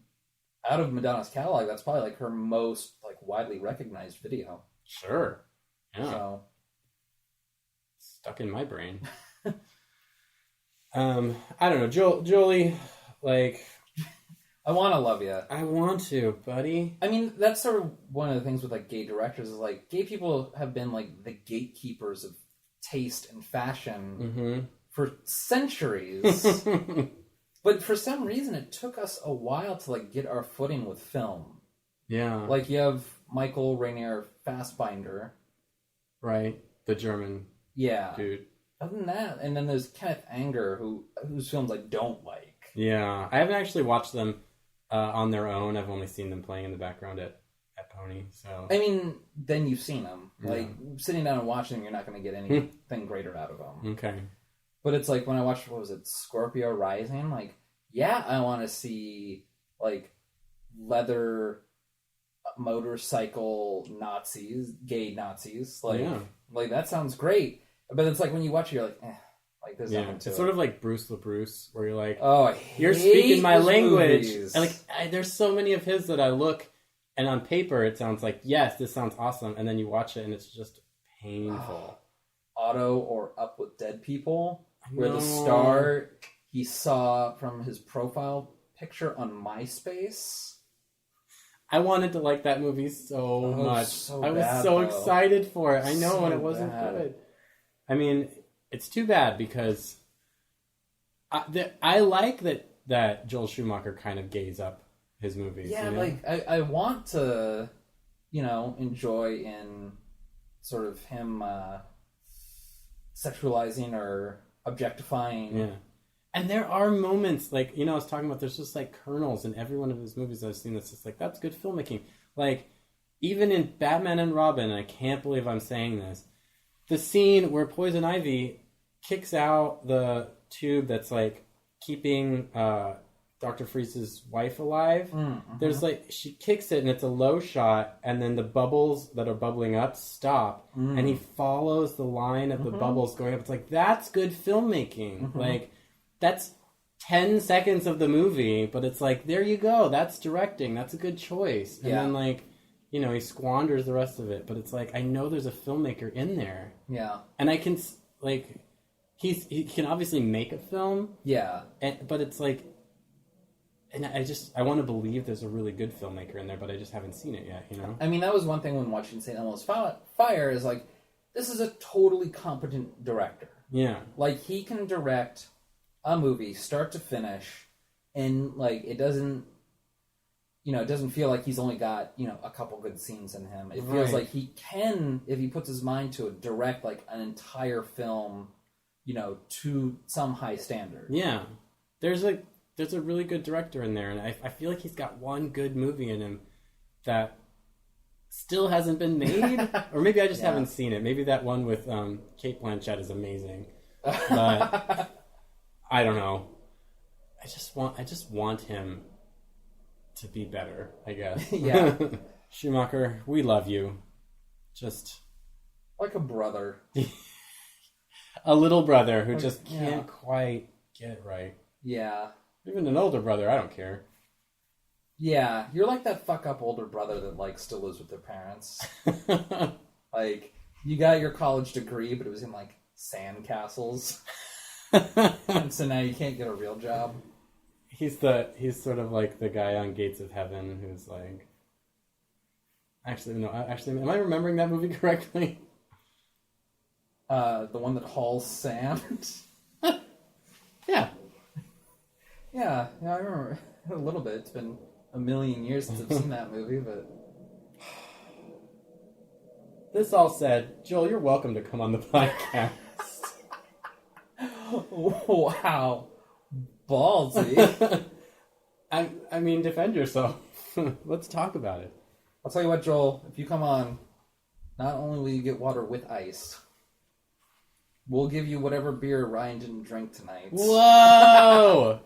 out of Madonna's catalog, that's probably like her most like widely recognized video. Sure. Yeah. So stuck in my brain. I don't know, Jolie, like, I want to love you. I want to, buddy. I mean, that's sort of one of the things with like gay directors is like gay people have been like the gatekeepers of taste and fashion for centuries. But for some reason, it took us a while to like get our footing with film. Yeah. Like you have Michael Rainier Fassbinder. Right. The German dude. Other than that, and then there's Kenneth Anger, whose films I don't like. Yeah. I haven't actually watched them on their own. I've only seen them playing in the background at Pony. So I mean, then you've seen them. Like, sitting down and watching them, you're not going to get anything greater out of them. Okay. But it's like when I watched, what was it, Scorpio Rising? Like, yeah, I want to see, like, leather motorcycle Nazis, gay Nazis. Like that sounds great. But it's like when you watch it, you're like, like there's nothing to it. It's sort of like Bruce LaBruce, where you're like, oh, you're speaking my language. Movies. And like, there's so many of his that I look, and on paper it sounds like, yes, this sounds awesome. And then you watch it and it's just painful. Otto or Up with Dead People, where the star he saw from his profile picture on MySpace. I wanted to like that movie so much. So I was bad, so though. excited for it. I know, So and it wasn't bad. good. I mean, it's too bad because I like that Joel Schumacher kind of gays up his movies. Yeah, you know? like I want to, enjoy in sort of him sexualizing or objectifying. Yeah. And there are moments, like, I was talking about, there's just, like, kernels in every one of his movies I've seen that's just, like, that's good filmmaking. Like, even in Batman and Robin, I can't believe I'm saying this, the scene where Poison Ivy kicks out the tube that's, like, keeping Dr. Freeze's wife alive, there's, like, she kicks it, and it's a low shot, and then the bubbles that are bubbling up stop, and he follows the line of the bubbles going up. It's like, that's good filmmaking. Like, that's 10 seconds of the movie, but it's like, there you go. That's directing. That's a good choice. And then, like, he squanders the rest of it. But it's like, I know there's a filmmaker in there. Yeah. And I can, like, he can obviously make a film. Yeah. But it's like, and I want to believe there's a really good filmmaker in there, but I just haven't seen it yet, I mean, that was one thing when watching St. Elmo's Fire is like, this is a totally competent director. Yeah. Like, he can direct a movie start to finish, and like it doesn't feel like he's only got a couple good scenes in him. It feels like he can, if he puts his mind to it, direct like an entire film to some high standard. Yeah, there's a really good director in there, and I feel like he's got one good movie in him that still hasn't been made, or maybe I just haven't seen it. Maybe that one with Cate Blanchett is amazing, but I don't know. I just want him to be better, I guess. Yeah. Schumacher, we love you. Just like a brother. A little brother who just can't quite get it right. Yeah. Even an older brother, I don't care. Yeah, you're like that fuck up older brother that like still lives with their parents. Like, you got your college degree, but it was in like sand castles. And so now you can't get a real job. He's sort of like the guy on Gates of Heaven who's like, actually, am I remembering that movie correctly? The one that hauls sand. Yeah. Yeah, I remember a little bit. It's been a million years since I've seen that movie, but this all said, Joel, you're welcome to come on the podcast. Wow. Ballsy. I mean, defend yourself. Let's talk about it. I'll tell you what, Joel, if you come on, not only will you get water with ice, we'll give you whatever beer Ryan didn't drink tonight. Whoa!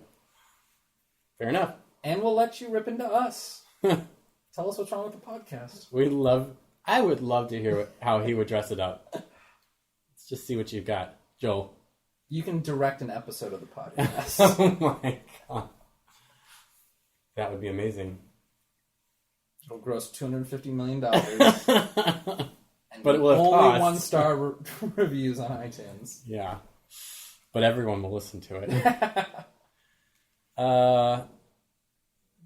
Fair enough. And we'll let you rip into us. Tell us what's wrong with the podcast. I would love to hear how he would dress it up. Let's just see what you've got. Joel. You can direct an episode of the podcast. Oh my god. That would be amazing. It'll gross $250 million. But it will have only cost. 1-star reviews on iTunes. Yeah. But everyone will listen to it.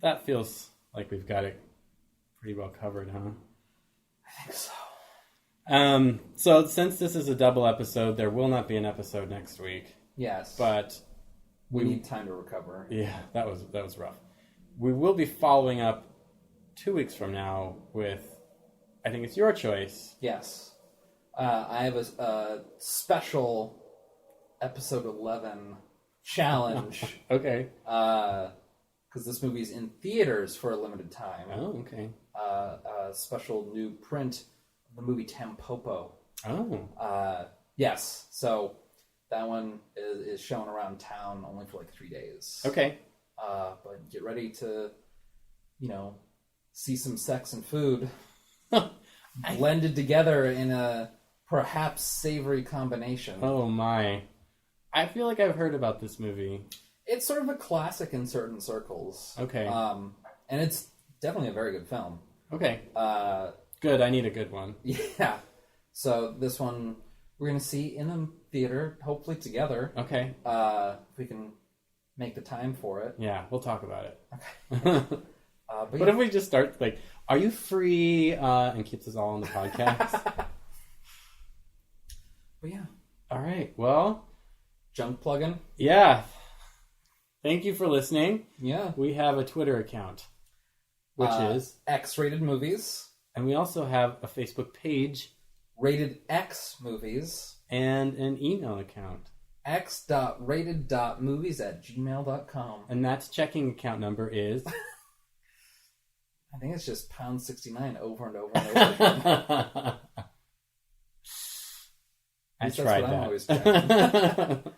That feels like we've got it pretty well covered, huh? I think so. So since this is a double episode, there will not be an episode next week. Yes. But we need time to recover. Yeah, that was rough. We will be following up 2 weeks from now with, I think it's your choice. Yes. I have a special episode 11 challenge. Okay. Because this movie's in theaters for a limited time. Oh, okay. A special new print of the movie Tampopo. Oh. Yes. So that one is shown around town only for like 3 days. Okay. But get ready to, see some sex and food blended together in a perhaps savory combination. Oh my. I feel like I've heard about this movie. It's sort of a classic in certain circles. Okay. And it's definitely a very good film. Okay. Good, I need a good one. Yeah. So this one we're going to see in a theater, hopefully together. Okay. If we can make the time for it. Yeah, we'll talk about it. Okay. What if we just start, like, are you free, and keeps us all on the podcast? But yeah. All right, well. Junk plugin? Yeah. Thank you for listening. Yeah. We have a Twitter account, which is X-Rated Movies. And we also have a Facebook page. Rated X Movies. And an email account. x.rated.movies@gmail.com. And that's checking account number is... I think it's just £69 over and over and over again. I tried that. I'm always checking.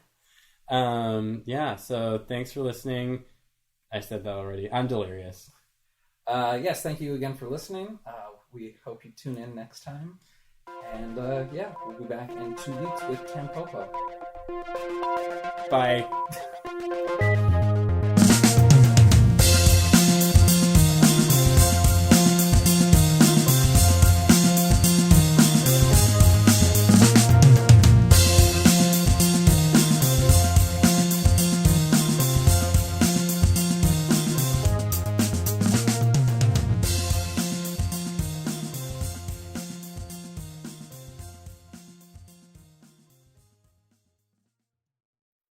Yeah, so thanks for listening. I said that already. I'm delirious. Yes, thank you again for listening. We hope you tune in next time. And yeah, we'll be back in 2 weeks with Tampopo. Bye.